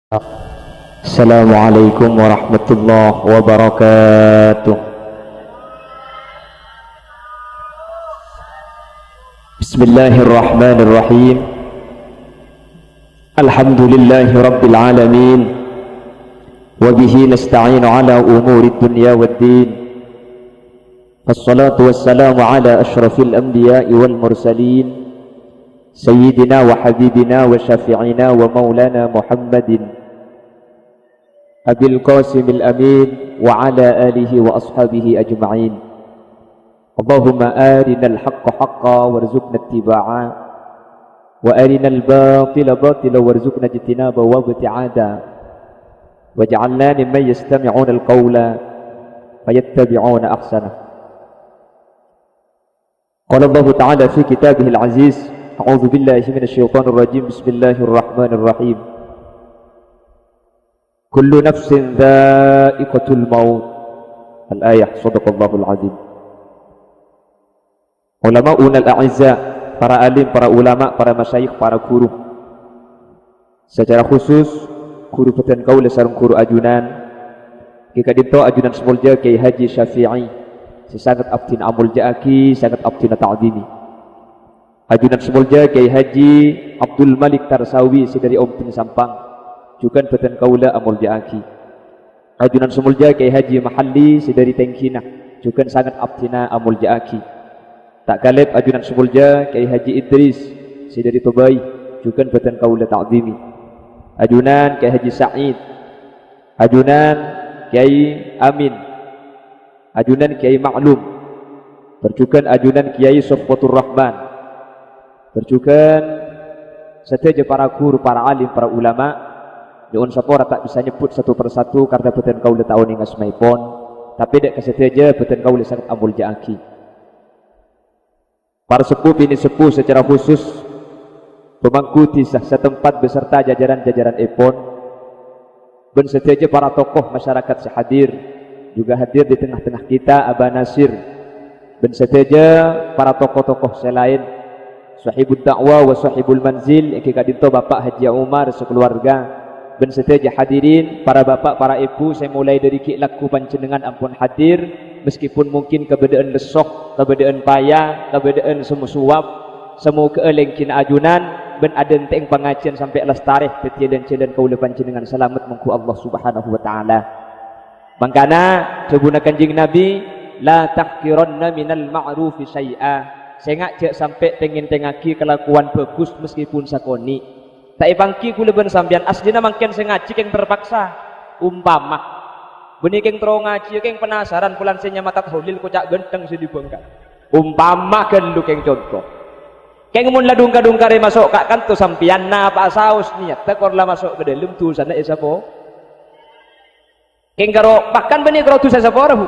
Assalamualaikum warahmatullahi wabarakatuh. Bismillahirrahmanirrahim. Alhamdulillahi rabbil alamin. Wa bihi nasta'inu ala umuri dunya waddin. Wassalatu wassalamu ala ashrafil anbiya'i wal mursalin, sayyidina wa habibina wa syafi'ina wa maulana Muhammadin Abil Qasimil Amin wa ala alihi wa ashabihi ajma'in. Allahumma arinal haqqa haqqa warzuqna ittiba'a wa arinal batila batila warzuqna ijtinaba wa ibti'ada waj'alna mimman yastami'una al-qawla fayattabi'una ahsana. Qala Allah ta'ala fi kitabihil aziz, a'udzu billahi minasyaitonir rajim, bismillahirrahmanirrahim. Kullu nafsin dha'iqatul maut. Al-ayah, sadaqallahul azim. Ulama'un al-a'izza, para alim, para ulama, para masyayikh, para guru. Secara khusus guru peten kaula sareng guru ajunan kika dito ajunan semulja Kiai Haji Syafi'i sangat abdin amul ja'aki, sangat abdin ta'dimi. Ajunan semulja Kiai Haji Abdul Malik Tarsawi dari Om Bin Sampang juga peten kaula amul ja'aki. Ajunan semulja Kiai Haji Mahalli dari Tengkina juga sangat abdina amul ja'aki. Tak kalib ajunan semulja Kiai Haji Idris dari Tubai juga peten kaula ta'dimi. Ajunan Kiai Haji Sa'id, ajunan Kiai Amin, ajunan Kiai Ma'lum, berjukan ajunan Kiai Sofwatur Rahman, berjukan seteja para guru, para alim, para ulama. Diun sapora tak bisa nyebut satu persatu karena beten kaula tahun yang asmaipon, tapi dek keseteja beten kaula sangat amul ja'aki. Para sepuh ini sepuh secara khusus pemangkuti setempat beserta jajaran-jajaran epon, ben seteja para tokoh masyarakat sehadir juga hadir di tengah-tengah kita. Aba Nasir ben seteja para tokoh-tokoh selain sahibul dakwah wa sahibul manzil iki kadito Bapak Haji Umar sekeluarga. Ben seteja hadirin para bapak, para ibu, saya mulai dari ki laku panjenengan ampun hadir meskipun mungkin kebedaan lesok, kebedaan payah, kebedaan semu suap, semu keeleng kina ajunan ben aden teng pengajian sampai lestareh petia dan celan kaula panjenengan selamat mengku Allah Subhanahu wa taala. Mangkana sebuna Kanjeng Nabi, la tahqiranna minal ma'rufi syai'a. Saya ngajak sampai pengen tengaki kelakuan bagus meskipun sakoni. Tak ibangki kula ben sampean asdina mangken sing ngaji keng terpaksa. Umpama benih keng tro ngaji keng penasaran pulan senya mata tahlil kocak genteng si dibongkar. Umpama gelu keng contoh. Keng mun ladung-kadungkare masuk kak kanto sampean na pak saus niat tekor la masuk ke dalam tu sana isapo. Keng karo bahkan benih karo tu sapo rahu.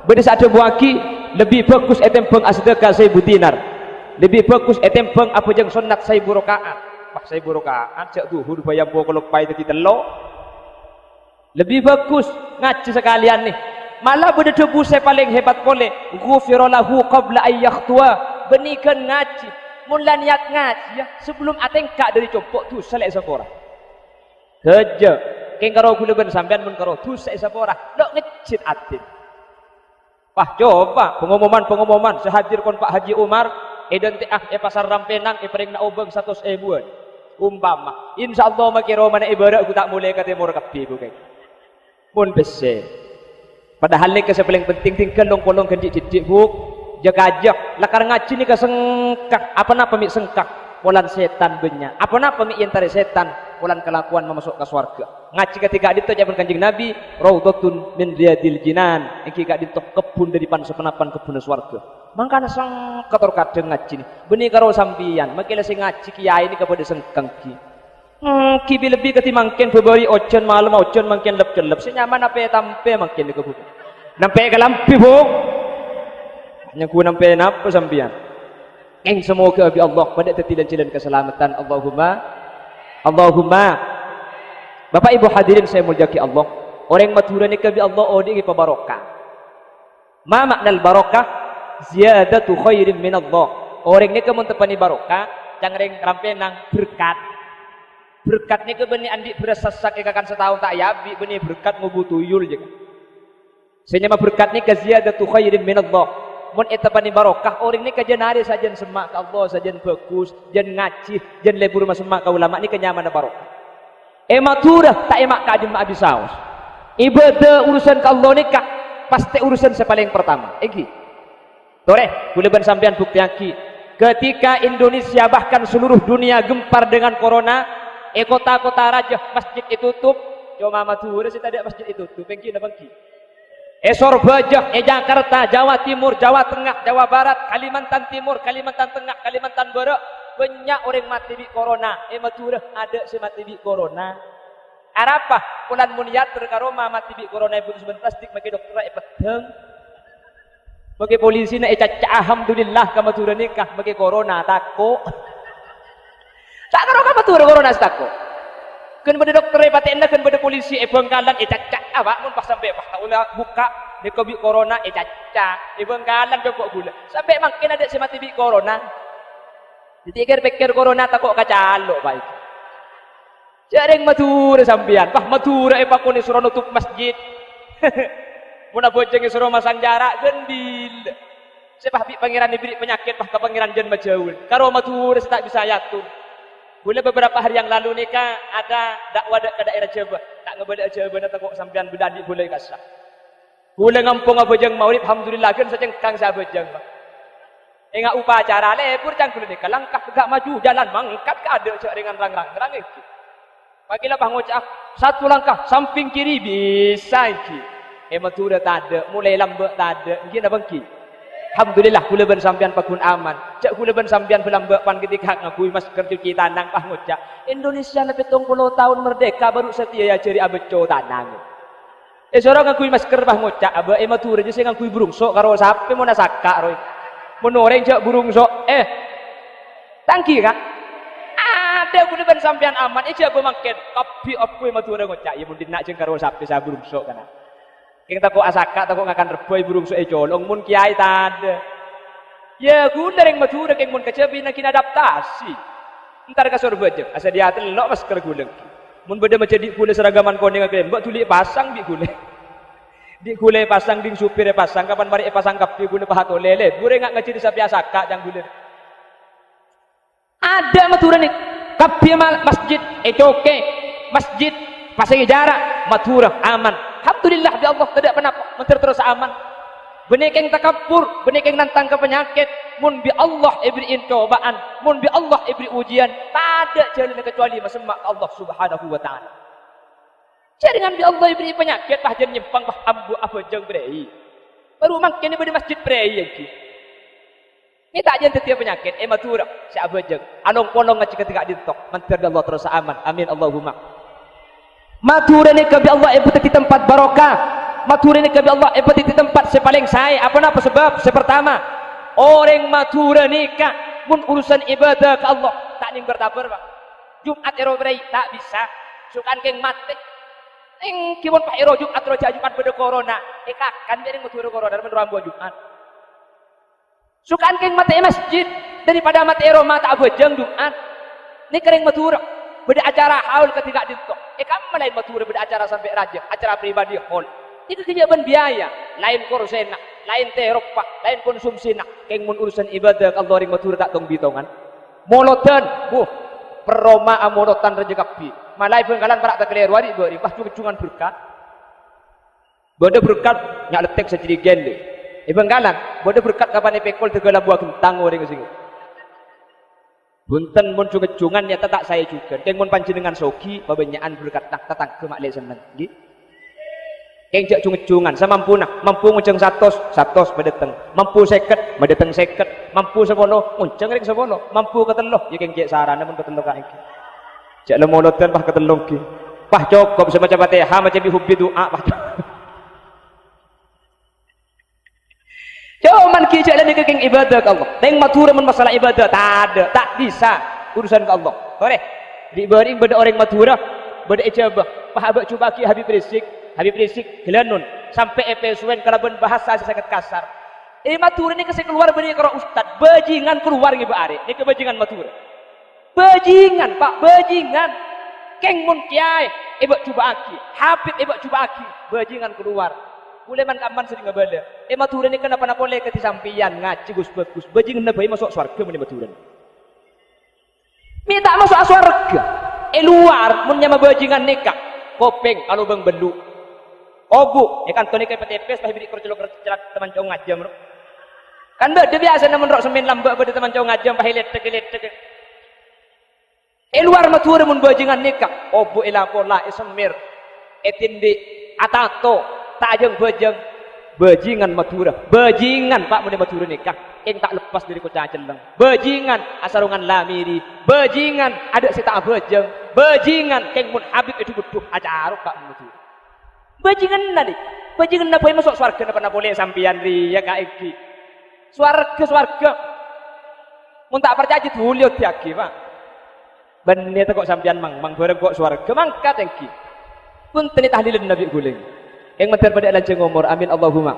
Benih ada buaki lebih bagus etem peng asdeka 1000 dinar. Lebih bagus etem peng apa jeng sunat 1000 rakaat. Pak saya burokaan cak duhur bayam po kalau pai tadi telo lebih bagus ngaji sekalian nih. Malah benda debu saya paling hebat boleh ghufira lahu qabla ay yakhtua. Benikan ngaji mula niat ngaji ya sebelum atengkak dari copok tu selek sapora kerja keng karo kula ben sampean mun karo tu selek sapora dok ngecit atin. Wah coba pengumuman sehadir kon Pak Haji Umar identik pasar Rampenang pering na obeng 100 ribuan umpama insyaallah makiro mana ibarat ku tak mulai ka timur kabeh ku kay mun bese padahal ni kasi paling penting tinggal long-kolong gendik-gendik bu jaga-jak lakar ngaji ni kasengkak apa na pemik sengkak polan setan benya apa na pemik yentare setan polan kelakuan memasuk ke surga ngaji ketika dito jaban Kanjeng Nabi raudhatun min riyadil jinan iki gak dito kebun dari pan sepenapan kebun surga. Mangkana sang kotor kadeng ngaji ni benih karo sampian makila sing ngaji kiai ni kepada sengkang ki lebih ketimangken bebari ojen malam ojen mangken lep-lep si nyaman apa tampe mangken ni kebu nampe kalampi bu hanya ku nampe napa sampian eng semoga abi Allah pada tetilan-tilan keselamatan Allahumma Bapak Ibu hadirin saya mulyaki Allah orang matura ni kabi Allah odi ki pabarokah ma maknal barokah ziyadatu khairin minallah. Orang ni kemun tepani barokah cangreng rampenang berkat berkat ni ke beni andi beras sasak ikakan setahun tak yabi beni berkat ngubu tuyul je. Senyama berkat ni ke ziyadatu khairin minallah. Mun eta pani barokah orang ni kajian hari sajen semak ka Allah sajen bagus, jen ngaji, jen lebur mas semak ka ulama ni kenyaman barokah. Ematurah tak emak ka adim abi saus. Ibadah urusan ka Allah ni kah pasti urusan sepaling pertama. Egi. Tore, boleh ban sampean bukti aki. Ketika Indonesia bahkan seluruh dunia gempar dengan corona, kota-kota raja masjid ditutup. Cuma maturah sih tadi masjid ditutup. Bengki na bengki. Sorbaja, Jakarta, Jawa Timur, Jawa Tengah, Jawa Barat, Kalimantan Timur, Kalimantan Tengah, Kalimantan Barat, banyak orang mati di corona. Maturah ada si mati di corona. Arapa? Pulan muniat terkaroma mati di corona ibu seben plastik bagi dokter peteng. Bagi polisi na caca alhamdulillah ka maturah nikah bagi corona tako. Tak karo ka maturah corona tako. Kan pada dokter paten kan pada polisi bengkalan caca apa mun pas sampai pas ulah buka di covid corona caca bengkalan jokok gula sampai makin ada si mati bi corona dipikir-pikir corona takok kacalo baik jaring matur sampean bah matur pakone suruh nutup masjid mun bojeng suruh masang jarak gendil sepah bi pangeran diberi penyakit bah ka pangeran jen majaul karo matur tak bisa yatun. Boleh beberapa hari yang lalu nih kak ada dakwah ke daerah Jawa, tak ngebalik Jawa nanti kok sampean bedandi boleh kasar. Boleh ngampung abojang maulid, alhamdulillah kan saja kang sabojang. Enggak upacara lebur jang kulo nih, langkah gak maju jalan mangkat ke ada cak dengan rang-rang iki. Pagilah bang ngocak satu langkah samping kiri bisa iki. Matura tak ada, mulai lambat tak ada, gini abang ki. Alhamdulillah kula ben sampean pakun aman. Cak kula ben sampean belambak pan ketika ngakui masker cuci tanang pah ngocak. Indonesia lebih 70 tahun merdeka baru setia ya cari abeco tanang. Sorong ngakui masker pah ngocak abe matur je sing ngakui burungso karo sape mun nasaka roy. Mun oreng cak burungso tangki kak. Ada kula ben sampean aman ijo abe mangken kapi opo matur ngocak ya mun dinak jeung karo sape sa burungso kana. Yang takut asaka takut ngakan reboy burung soe colong mun kiai tanda ya guna yang matura yang mun kecabi nak adaptasi ntar kasur bajak asa dia telok masker guleng mun beda macam di gule seragaman kone ngakle mbak tulik pasang di gule di gule pasang di supir pasang kapan mari pasang kapi gule pahat lele bure ngak ngeciri sapi asaka yang gule ada matura nih kapi masjid oke masjid pasang jarak matura aman. Alhamdulillah di Allah tidak pernah mentir terus aman. Benek takabur, benek nantang ke penyakit. Mun bi Allah ibrin cobaan, mun bi Allah ibri ujian. Tak ada jalan kecuali masemak Allah Subhanahu wa taala. Jaringan bi Allah ibri penyakit bah jen nyempang bah ambu apa jeng brei. Baru makin di masjid brei iki. Ini tak jen setiap penyakit matura si abajeng. Anong polong ngaci ketika ditok, mentir Allah terus aman. Amin Allahumma. Matur ini kebi Allah ibadah di tempat barokah. Matur ini kebi Allah ibadah di tempat sepaling saya. Apa sebab? Sepertama, orang matur nikah mun urusan ibadah ke Allah tak ning bertabur Pak. Jumat ero brai tak bisa. Sukan keng mati. Ning kiwon Pak ero Jumat ero Jumat pada corona. Kakan bering matur corona men rambu Jumat. Sukan keng mati masjid daripada mati ero mata abojang Jumat. Ni kering matur. Beda acara haul ketika ditok. Kamu lain matur beda acara sampai raja, acara pribadi haul. Itu kejaban biaya, lain kursena, lain teropah, lain konsumsi nak. Keng mun urusan ibadah Allah ring matur tak tong bitongan. Molotan, peroma amolotan rezeki. Malai pengkalan parak tak keliru hari beri, pas cungan berkat. Beda berkat nyak letek seciri gende. Pengkalan, beda berkat kapan epekol tegala buah kentang orang kesini. Bunten mun cungan nyata tak saya juga. Keng mun panjenengan sogi babanyaan berkat tak tatang ke maklek seneng. Nggih. Keng jak cungan samampu nak, mampu ngunceng 100 bedeteng. Mampu 50 bedeteng 50. Mampu 10 ngunceng ring 10. Mampu keteluh ya keng jak sarana mun keteluh ka iki. Jak lemoloten pah keteluh ki. Pah cukup semacam Fatihah macam bihubbi doa pah. Cuman kijak dan keng ibadah ke Allah. Teng matur men masalah ibadah tak ada, tak bisa urusan ke Allah. Boleh. Diberi beda orang maturah, beda ijabah. Pah abak cuba ki Habib Rizik gelanun sampai epesuen kalaban bahasa sangat kasar. Matur ini kasih keluar beri karo ustad, bajingan keluar ngi are. Ini kebajingan matur. Bajingan, Pak, bajingan. keng mun kiai ebak cuba aki habib ebak cuba aki bajingan keluar boleh man kaman sering ngabala maturan ni kenapa boleh ke sampian ngaji gus bagus bajingan na bayi masuk surga mun maturan minta masuk surga luar mun nyama bajingan nikah kopeng kalau bang belu obu kan toni kay patepes pahibidi kercelok teman cowok ngajam kan dia biasa namun rok semen lambak pada teman cowok ngajam pahilet tegelet luar matura mun bajingan nikah obu pola semir etindi atato tajeng bajingan matura bajingan pak mun matura nikah tak lepas dari kota celeng bajingan asarungan lamiri bajingan ada si tak bajeng bajingan keng mun habib itu butuh acara pak matura bajingan nadi bajingan na boy masuk swarga na boleh sampian riya ka iki swarga mun tak percaya dulu diagi pak bener kok sampean mang bareng kok swarga mangkat engki punten tahlilun nabi guling yang menter pada lanceng umur amin Allahumma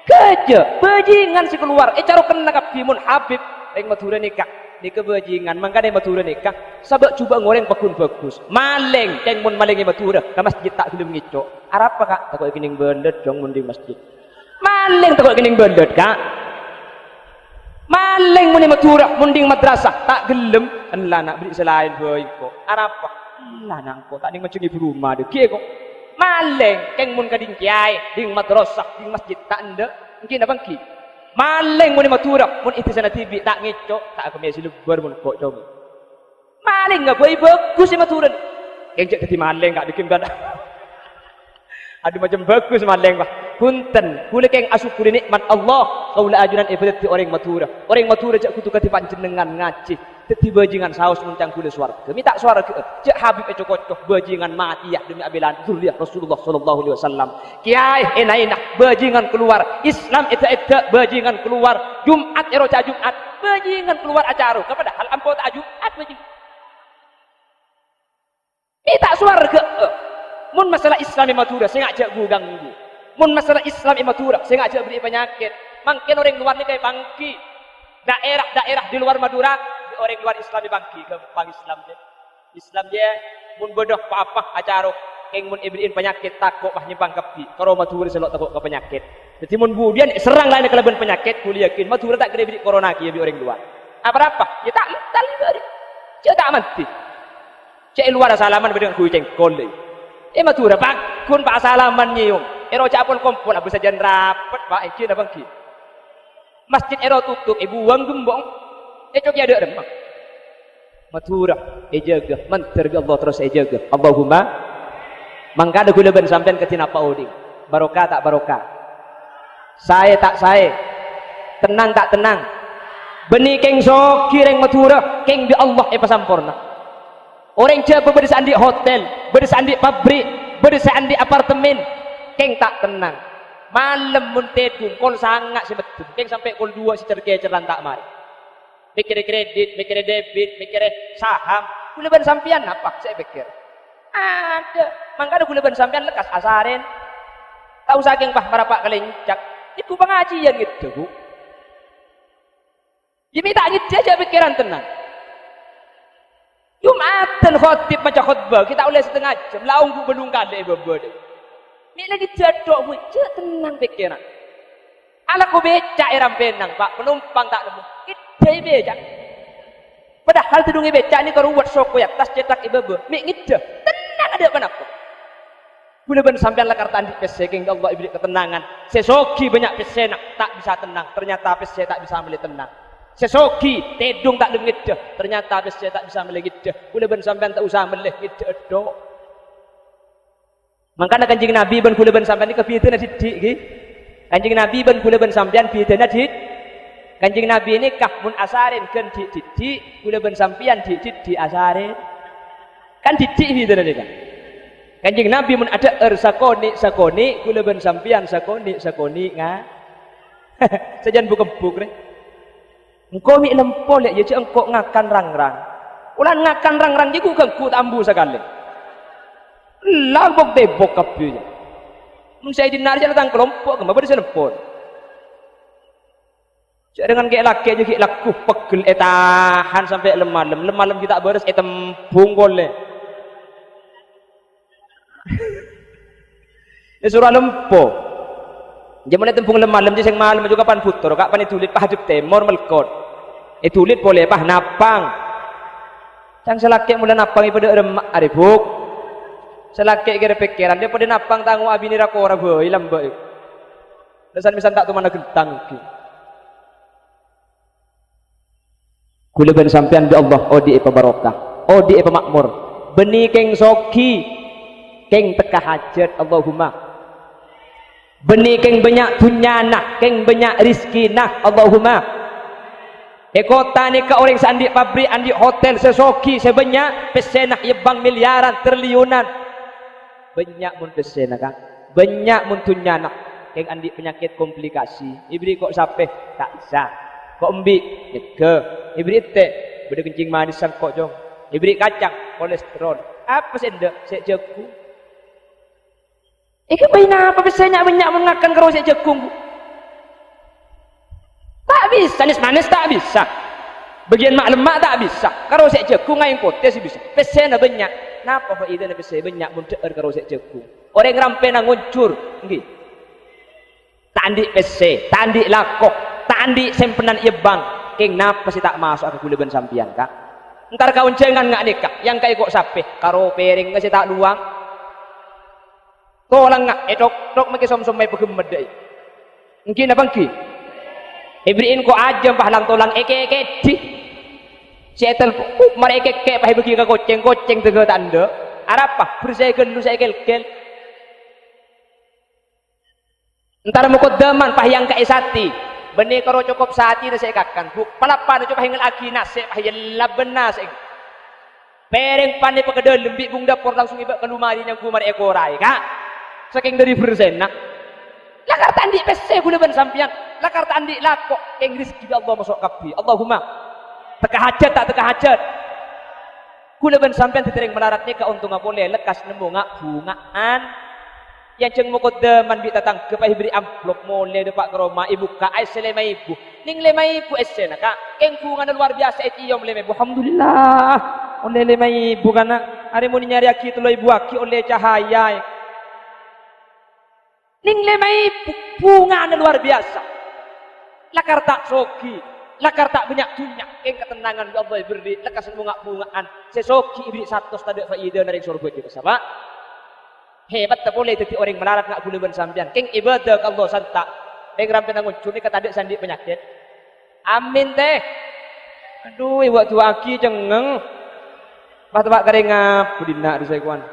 keje bajingan si keluar caro kena kabeh mun habib yang matura nikah nikah bajingan mangkane matura nikah sabak coba ngoreng pakun bagus maling yang mun malinge matura ka masjid tak gelem ngicok arep apa kak takok kining bendet dong mun di masjid maling takok kining bendet kak maling muni matura munding madrasah tak gelem lah nak beri selain boy kok apa lah nak kok tak ning macam ibu rumah de kiye kok maling keng mun kading kiai ding madrasah ding masjid tak ende mungkin apa ki maling muni matura mun itu sana tibi tak ngecok tak kemesi lebar mun kok coba maling enggak boy bagus matura keng cek dadi maling gak bikin kan ada macam bagus maling bah punten kula keng asyukuri nikmat Allah kaula ajunan ibadat orang matura cak kutu kati panjenengan ngaji dadi bajingan saus muncang kula swarga minta swarga cak habib cocok bajingan mati ya demi abelan zuriyah Rasulullah sallallahu alaihi wasallam kiai enak bajingan keluar Islam itu bajingan keluar Jumat eroca Jumat bajingan keluar acara kepada hal ampau tak Jumat bajingan minta swarga mun masalah Islam matura saya ngajak ganggu mun masalah Islam matura saya ngajak beri penyakit mungkin orang luar ni kayak bangki daerah di luar Madura orang luar Islam bangki gampang Islam dia mun bodoh apa acara keng mun ibrin penyakit takut bah nyembang kepi kalau matura selok takut ke penyakit jadi mun budian serang lain kelebihan penyakit kuliah yakin matura tak kena beri corona ki orang luar apa ya tak mental beri dia tak mati cek luar salaman dengan kucing kole matura pak kun pak salaman nyium roca pun kompol bisa jalan rapat pak izin abang ki masjid tutup ibu uang gembong cok ya ada remang matura jaga mantar Allah terus jaga Allahumma mangka ada gula ben sampean ketina Pak Oding barokah tak barokah saya tak saya tenang tak tenang benih keng so kireng matura keng di Allah pasampurna orang Jawa berdesaan di hotel, berdesaan di pabrik, berdesaan di apartemen, keng tak tenang. Malam muntedun, kol sangat si betul. Keng sampai kol 2 si cergejeran tak mari. Mikir kredit, mikir debit, mikir saham. Kuleban sampian apa? Saya pikir. Ada. Mangka ada kuleban sampian lekas asaren. Tahu saking bah marapak kelencak. Ibu pengajian gitu, Bu. Jadi tak gitu aja pikiran tenang. Jumatan khotib macam khutbah kita oleh setengah jam laung belum kali bebode ni lagi jadok buce tenang pikiran ala ko becak eram penang pak penumpang tak nemu kita becak padahal tudungi becak ni karuwat soko ya tas cetak ibebe mi ngide tenang ada panapa boleh ben sampean lakar tandi pese king Allah ibrik ketenangan sesoki banyak pese nak tak bisa tenang ternyata pese tak bisa meli tenang sesoki tedung tak lengit dah ternyata habis saya tak bisa melengit dah boleh ben sampean tak usah melengit dah makanya kanjeng Nabi ben kula ben sampean ni kepitena didik nggih kanjeng Nabi ben kula ben sampean pitena didik kanjeng Nabi ini kah mun asarin kan didik kula ben sampean didik asarin kan didik pitena kan kanjeng Nabi mun ada sakoni kula ben sampean sakoni nga sajan bukebuk rek engkau mi lempol ya je engkau ngakan rangrang ulan ngakan rangrang jiku kangku tambu sekali labok debok kabeh mun saya dinar jalan tang kelompok kembar bisa lempol cak dengan kayak laki aja kayak laku pegel tahan sampai lemah kita beres tembung boleh Ini surah lempo. Jaman tempung malam sing malam juga pan putur, kak pan tulit pah hadap temor melkot. Tulit boleh pah napang. Cang selaki mula napang ipada remak aribuk. Selaki kira pikiran dia pada napang tanggung abini rakora boy lambai. Dasar misan tak tu mana gentang ki. Kula ben sampean bi Allah odi apa barokah, odi apa makmur. Beni keng soki, keng teka hajat Allahumma. Beni keng banyak tunyana, keng banyak rizki nah Allahumma. Kota ni ke orang seandik pabrik, andik hotel, sesoki, sebanyak pesenah yebang miliaran, triliunan. Banyak mun pesenah kan, banyak mun tunyana. Keng andik penyakit komplikasi, ibri kok sampai tak bisa. Kok embi, ke, ibri teh, beda kencing manis sang kok jong. Ibri kacang, kolesterol. Apa sendok, sek jagung. Iki bayna apa biasanya banyak mengakan karo sek jagung. Tak bisa, manis tak bisa. Bagian mak lemak tak bisa. Karo sek jagung ngain potes bisa. Pesena banyak. Napa faedah na pesena banyak mun teueur karo sek jagung. Orang rampe nang nguncur, nggih. Tandik pese, tandik lakok, tandik sempenan ibang. Keng napa sih tak masuk aku kuliban sampian kak? Entar kau jangan ngak nikah, yang kai kok sape, karo piring nggak sih tak luang. Tolong ngak, dok make som mai pegemedai. Mungkin apa ki? Ibriin ko aja pahlang tolang eke di. Setel mereka ke pah bagi ke goceng tege tanda. Arapa bersegel lu segel. Entar mukoddaman pah yang kai sati. Beni karo cukup sati na saya kakan. Palapan coba hingal agi nasi pah laben nasi. Pereng pandai pagedel lembik bung dapur langsung iba ke lumari yang kumar ekorai kak. Saking dari persen nak. Lakar tandi pese guna ban sampian. Lakar tandi lakok keng rizki Allah masuk kapi. Allahumma teka hajat tak teka hajat. Guna ban sampian ditereng melarat nikah untung boleh lekas nemu ngak bungaan. Yang ceng mukoddaman bi tatang kepah beri amplop mole depak ke rumah ibu ka ai selema ibu. Ning lema ibu esena kak. Keng bunga luar biasa etiom lema ibu. Alhamdulillah. Oleh lema ibu kana are mun nyari aki tulo ibu aki oleh cahaya. Ning lemai bunga luar biasa. Lakar tak soki, lakar tak banyak tunyak. Keng ketenangan Allah beri, lekas bunga-bungaan. Sesoki ibri satu tadi faedah dari surga juga sama. Hebat tak boleh jadi orang melarat nak guna ban sampean. Keng ibadah ke Allah santak. Keng rampe nang uncun ni kata adik sandi penyakit. Amin teh. Aduh, waktu aki cengeng. Pak karengap budina di saya kuan.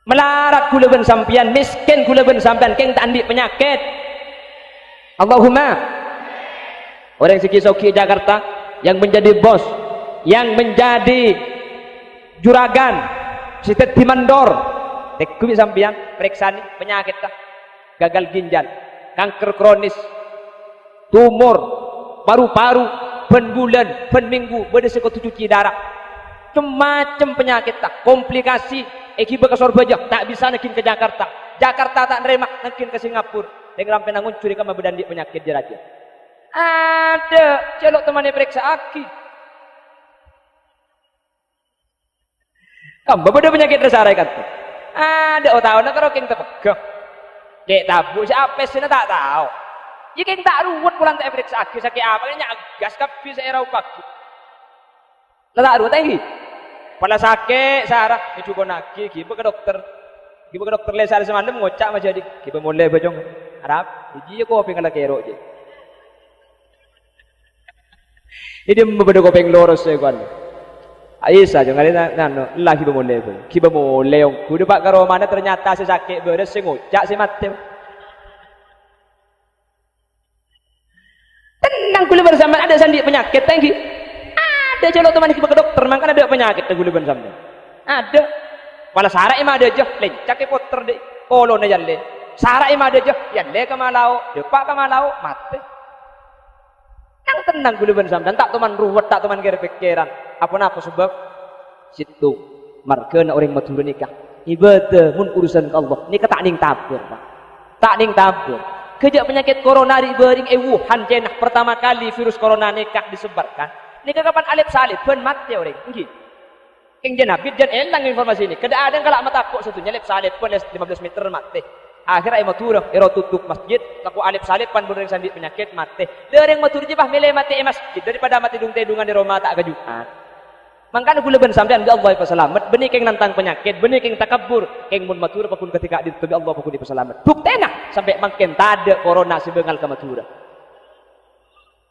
Melarat kula ben sampian, miskin kula ben sampian, keng tak ambil penyakit. Allahumma. Orang siki-soki Jakarta yang menjadi bos, yang menjadi juragan, sitet di mandor. Tek kuwi sampian periksa ni penyakit dah. Gagal ginjal, kanker kronis, tumor, paru-paru, ben bulan, ben minggu, beda seko cuci darah. Macam penyakit tak, komplikasi. Eki bekas Surabaya tak bisa nakin ke Jakarta. Jakarta tak nerima nakin ke Singapura. Dengan rampe nangun curi kama bedandi penyakit jeraja. Ada celok temannya periksa aki. Kamu beda penyakit resarai kata. Ada tahu nak kalau keng terpegang. Dek tabu siapa sih tak tahu. Ya keng tak ruwet pulang tak periksa aki sakit apa nya gas kapi saya rau kaki. Tak ruwet lagi. Pala sakit sarah ni cuba naki kiba ke dokter le sare semalam ngocak ma jadi kiba mulai bajong harapiji ko pengala kero je ini membeda ko peng loros e kon Aisyah jangan nano lah kiba mulai yang kudu pak karo mana ternyata sakit beres sing ngocak si mate tenang kulit bersama ada sandi penyakit tangki. Ada celok teman kita ke dokter, makanya ada penyakit teguliban sampai. Ada. Wala sarai mah ada aja, lencak ke poter deh. Kolon aja le. Sarai mah ada aja, ya le ke malau, depak ke malau, mati. Yang tenang guliban sampai, tak teman ruwet, tak teman kira pikiran. Apa sebab? Situ marga orang matur nikah. Ibadah mun urusan ke Allah. Nikah tak ning tabur, Pak. Tak ning tabur. Kejak penyakit corona di bering Wuhan China pertama kali virus corona nikah disebarkan. Nikah kapan alif salib ben mati orang nggih. Keng jan Nabi jan elang informasi ini. Kada ada kalau mata kok satu nyalip salib pun 15 meter mati. Akhirnya ai maturah ero tutup masjid, laku alip salib pan bereng sandi penyakit mati. Dereng matur je bah milih mati masjid daripada mati dung-tedungan di rumah tak kajuan. Mangkana kula ben sampean bi Allah pasalamet, benih keng nantang penyakit, benih keng takabur, keng mun matur pakun ketika di Allah pakun dipasalamet. Buktena sampai mangken tade corona sebengal ka matura.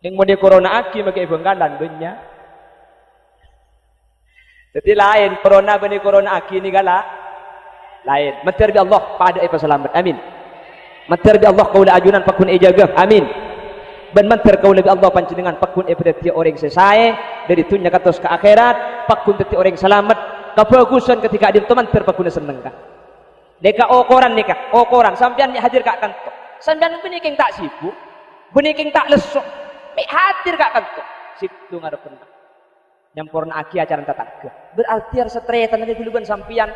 Ning mun di corona aki make bengkalan benya. Jadi lain corona benih corona aki ni gala lain. Mater bi Allah pada pasalamet. Amin. Mater bi Allah kaula ajunan pakun ejaga. Amin. Ben manter kau lebih Allah panjenengan pakun berarti orang selesai dari dunia katos ke akhirat pakun berarti orang selamat kebagusan ketika dia teman terpakun seneng kan deka okoran nikah okoran sampean hadir kak kantor sampean benih keng tak sibuk benih keng tak lesok hadir kak kantor situ ngarepen nyamporna aki acara tatangga berarti harus setretan aja dulu ben sampean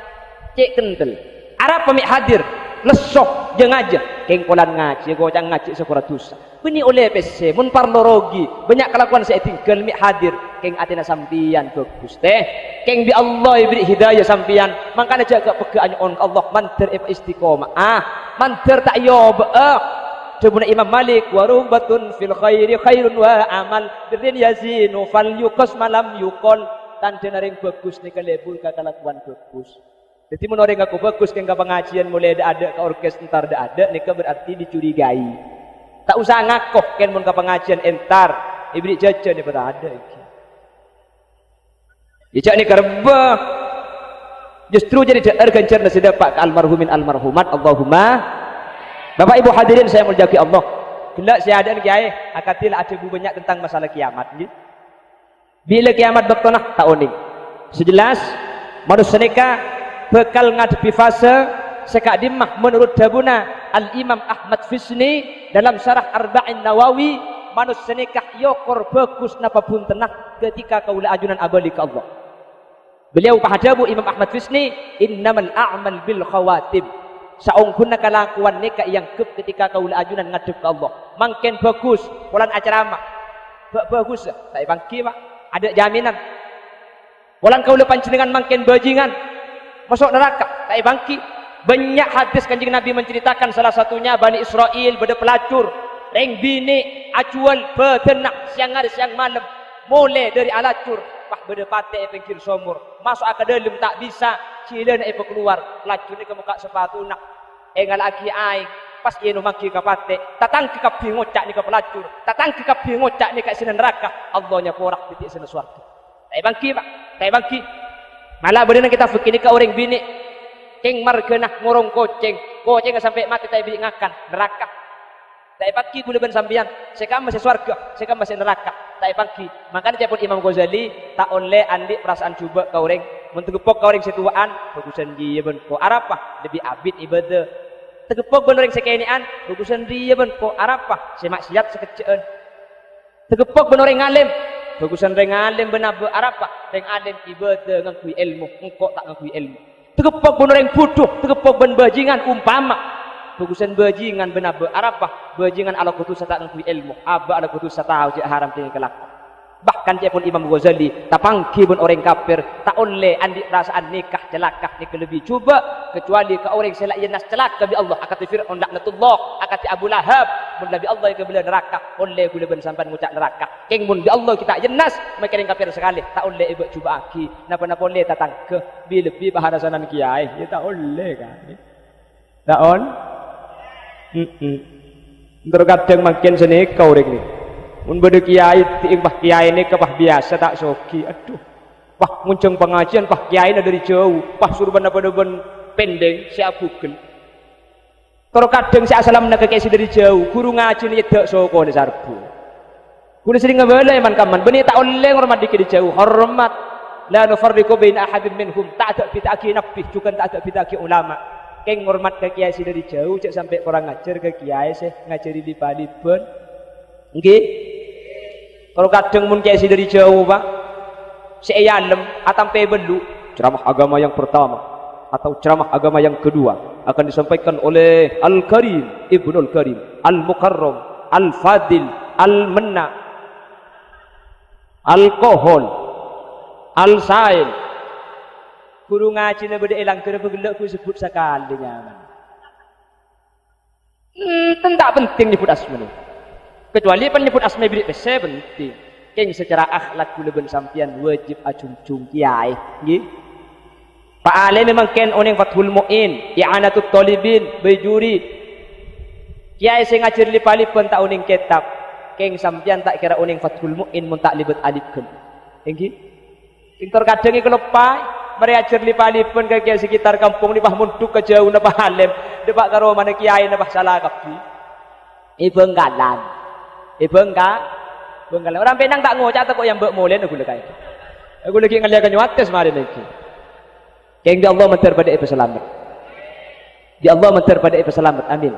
cek kentel arab pemik hadir lesok jeung aja keng kolan ngaji gocang ngaji sepura dosa beni oleh PC mun parlorogi banyak kelakuan saya tinggal mi hadir keng atina sampian bagus teh keng bi Allah beri hidayah sampian makanya jaga pegaan on Allah manter istiqomah manter tak yob Sebuna Imam Malik warubatun fil khairi khairun wa amal birin yazinu fal yuqas malam yuqol tanda naring bagus ni kalebul kelakuan bagus. Jadi menoreng aku bagus ke pengajian mulai ada ke orkes entar ada nika berarti dicurigai. Tak usah ngakoh ken mun ke pengajian entar ibri jajan ni pada ada iki. Ijak ni karba justru jadi dar ganjar nasi dapat ke almarhumin almarhumat Allahumma. Bapak Ibu hadirin saya muliakan Allah. Gelak saya ada kiai akatil ada banyak tentang masalah kiamat nggih. Bila kiamat bertonah tahun ini. Sejelas manusia nika bekal ngadepi fase sekadimah menurut dabuna Al-Imam Ahmad Fisni dalam syarah Arba'in Nawawi manusia nikah yokor bagus napa pun tenah ketika kaula ajunan abali ke Allah. Beliau pahadabu Imam Ahmad Fisni innamal a'mal bil khawatim saungkuna kelakuan nikah yang ketika kaula ajunan ngadep ke Allah mangken bagus polan acara mah bagus saya bangki Pak ada jaminan polan kaula panjenengan mangken bajingan masuk neraka tak bangki banyak hadis kanjeng Nabi menceritakan salah satunya Bani Israel beda pelacur reng bini acual betenak siang hari siang malam mulai dari alacur pah beda pate pinggir sumur masuk ke dalam tak bisa cileun keluar pelacur ni ke muka sepatu nak engal aki ai pas ieu mangki ka pate tatang ke kapi ngocak ni ke pelacur tatang ke kapi ngocak ni ka sina neraka Allahnya porak titik sina swarga tak bangki Pak tak bangki malah bener kita fikir ke orang bini keng margenah ngorong koceng sampai mati tak bini ngakan neraka tak pagi gula ben sambian sekam masih swarga sekam masih neraka tak pagi makanya cepot Imam Ghazali tak oleh andi perasaan coba ke orang mentegepok ke orang situaan bagusan dia ben ko arapah lebih abid ibadah tegepok ben orang sekenian bagusan dia ben ko arapah semaksiat sekeceueun tegepok ben orang ngalim bagusan reng alim benar berapa reng alim ibadah ngakui ilmu engkau tak ngakui ilmu tegepok benar reng bodoh tegepok ben bajingan umpama bagusan bajingan benar berapa bajingan ala kutus tak ngakui ilmu aba ala kutus tahu je haram tinggal kelak bahkan dia pun Imam Ghazali tapangki pun orang kafir tak oleh andi perasaan nikah celakah nikah lebih coba kecuali ke orang selain nas celaka bi Allah akati Fir'aun laknatullah akati Abu Lahab mun bi Allah ke bela neraka oleh gula ben sampan ngucak neraka keng mun bi Allah kita jenas mereka yang kafir sekali tak oleh ibu coba aki napa-napa oleh tatang ke bi lebih bahasa sanan kiai ya tak oleh kan tak on terkadang makin seni kau rek ni mun bade kiai tiing bah kiai ni ke bah biasa tak soki aduh pah muncung pengajian pah kiai na dari jauh pah surban apa ben pendeng si abugel terus kadang si asalam na ke kiai dari jauh guru ngaji ni dak soko ni sarbu kudu sering ngabala man kaman beni tak oleh hormat dikit di jauh hormat la nufarriqu baina ahadin minhum tak ada bitaki nabi juga tak ada bitaki ulama keng hormat ke kiai dari jauh cek sampai orang ngajar ke kiai sih ngajari di Baliben nggih. Kalau kadang mun kiai dari jauh Pak, seayalem atampe belu ceramah agama yang pertama atau ceramah agama yang kedua akan disampaikan oleh Al-Karim Ibnul Karim Al-Mukarram Al-Fadil Al-Manna Al-Kohol Al-Sail Guru ngaji na beda elang kira begelak ku sebut sekali nyaman. Tak penting nyebut asma ni. Kecuali penyebut asma bidik pese penting. Keng secara akhlak kula ben sampean wajib acung-cung kiai, nggih. Pak Ale memang ken oneng Fathul Muin, i'anatut talibin, bejuri. Kiai sing ngajar lipalipun tak oneng kitab. Keng sampean tak kira oneng Fathul Muin mun tak libet alipkeun. Nggih. Sing terkadang iki kelopai mereka ajar lipalipun ke kiai sekitar kampung ni bah munduk ke jauh na Halem, depak karo mana kiai na bah salah kapi. Benggalan. Benggalan. Orang Penang tak ngocak tak kok yang mbok molen aku lagi. Aku lagi ngeliakan nyuates mari lagi. Keng dia Allah mentar pada selamat. Dia Allah mentar pada selamat. Amin.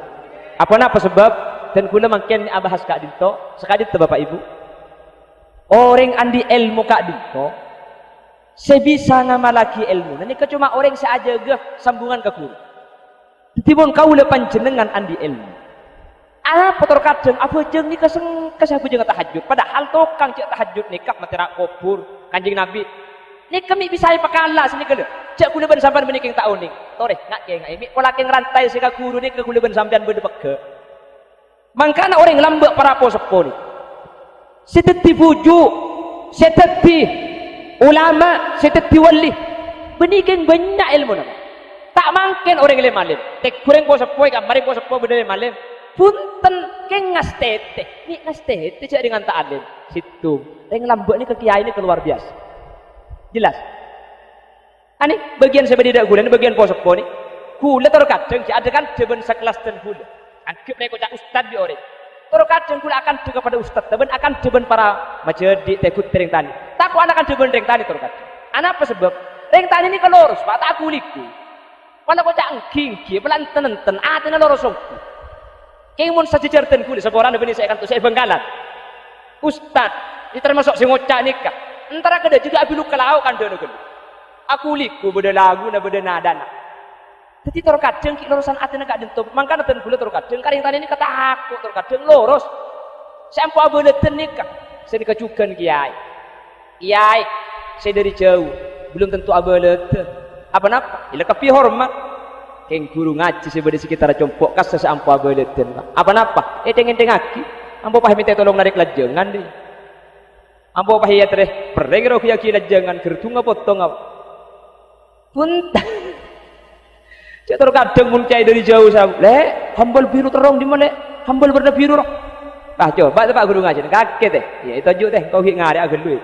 Apa sebab dan kula makin abahas kak dinto sekali tu Bapak Ibu. Orang andi ilmu kak dinto sebisa nama laki ilmu. Ini cuma orang saja gak sambungan ke guru. Timun kau lepan jenengan andi ilmu. Apa terkadang apa jeng ni kesah jeng tahajud. Padahal tokang cek tahajud nikah matera kubur kanjeng Nabi. Ni kami bisa pakala sini kele. Cek kula ben sampean meniking tak uning. Tore ngak ke ngak imi pola ke rantai sika guru ni ke kula ben sampean bedebek ke. Mangkana orang lambek para posepo ni. Seteti bujuk, seteti ulama, seteti wali. Beniking banyak ilmu nama. Tak mungkin orang le malim. Tek kurang posepo kan mari posepo bede malim. Punten keng ngastete. Ni ngastete cek dengan tak alim. Situ. Yang lambek ni ke kiai ni keluar biasa. Jelas. Ani bagian saya tidak gula ni bagian posepo ni. Gula terkadang ada kan deban sekelas dan gula. Anggap mereka cak ustad di orang. Terkadang gula akan juga pada ustad. Deban akan deban para majedi tekut tereng tani. Tak anak akan deban tereng tani terkadang. Anak apa sebab? Tereng tani ni kelorus. Pak tak kuliku. Kalau kau cak engking, pelan-tenen, atena lorosongku. Kaimun sajajar ten kulit seorang lebih saya akan tu saya Benggalan. Ustad, ini termasuk si ngocak nikah. Antara kada juga abilu kalau kan dono gelu. Aku liku beda lagu na beda nada na. Jadi terkadang ki lorosan atena gak dentuk. Mangkana ten kulit terkadang karing tani ini kata aku terkadang loros. Sampai abole ten nikah. Saya dikajukan kiai. Kiai, saya dari jauh. Belum tentu abole ten. Apa-apa? Ila kapi hormat. Keng guru ngaji sebelah sekitar compok kas sesampu abeleten. Apa-apa? Tengeng-tengeng aki. Ambo pah minta tolong narik lajengan deh. Ambo pah ya tereh pereng ro ki lajengan gertung apa potong apa. Punta. Cek terkadang mun cai dari jauh sah. Le, hambal biru terong di mana? Hambal berda biru roh. Ah coba Pak guru ngaji kaget teh. Ya itu juk teh kau hik ngare agel duit.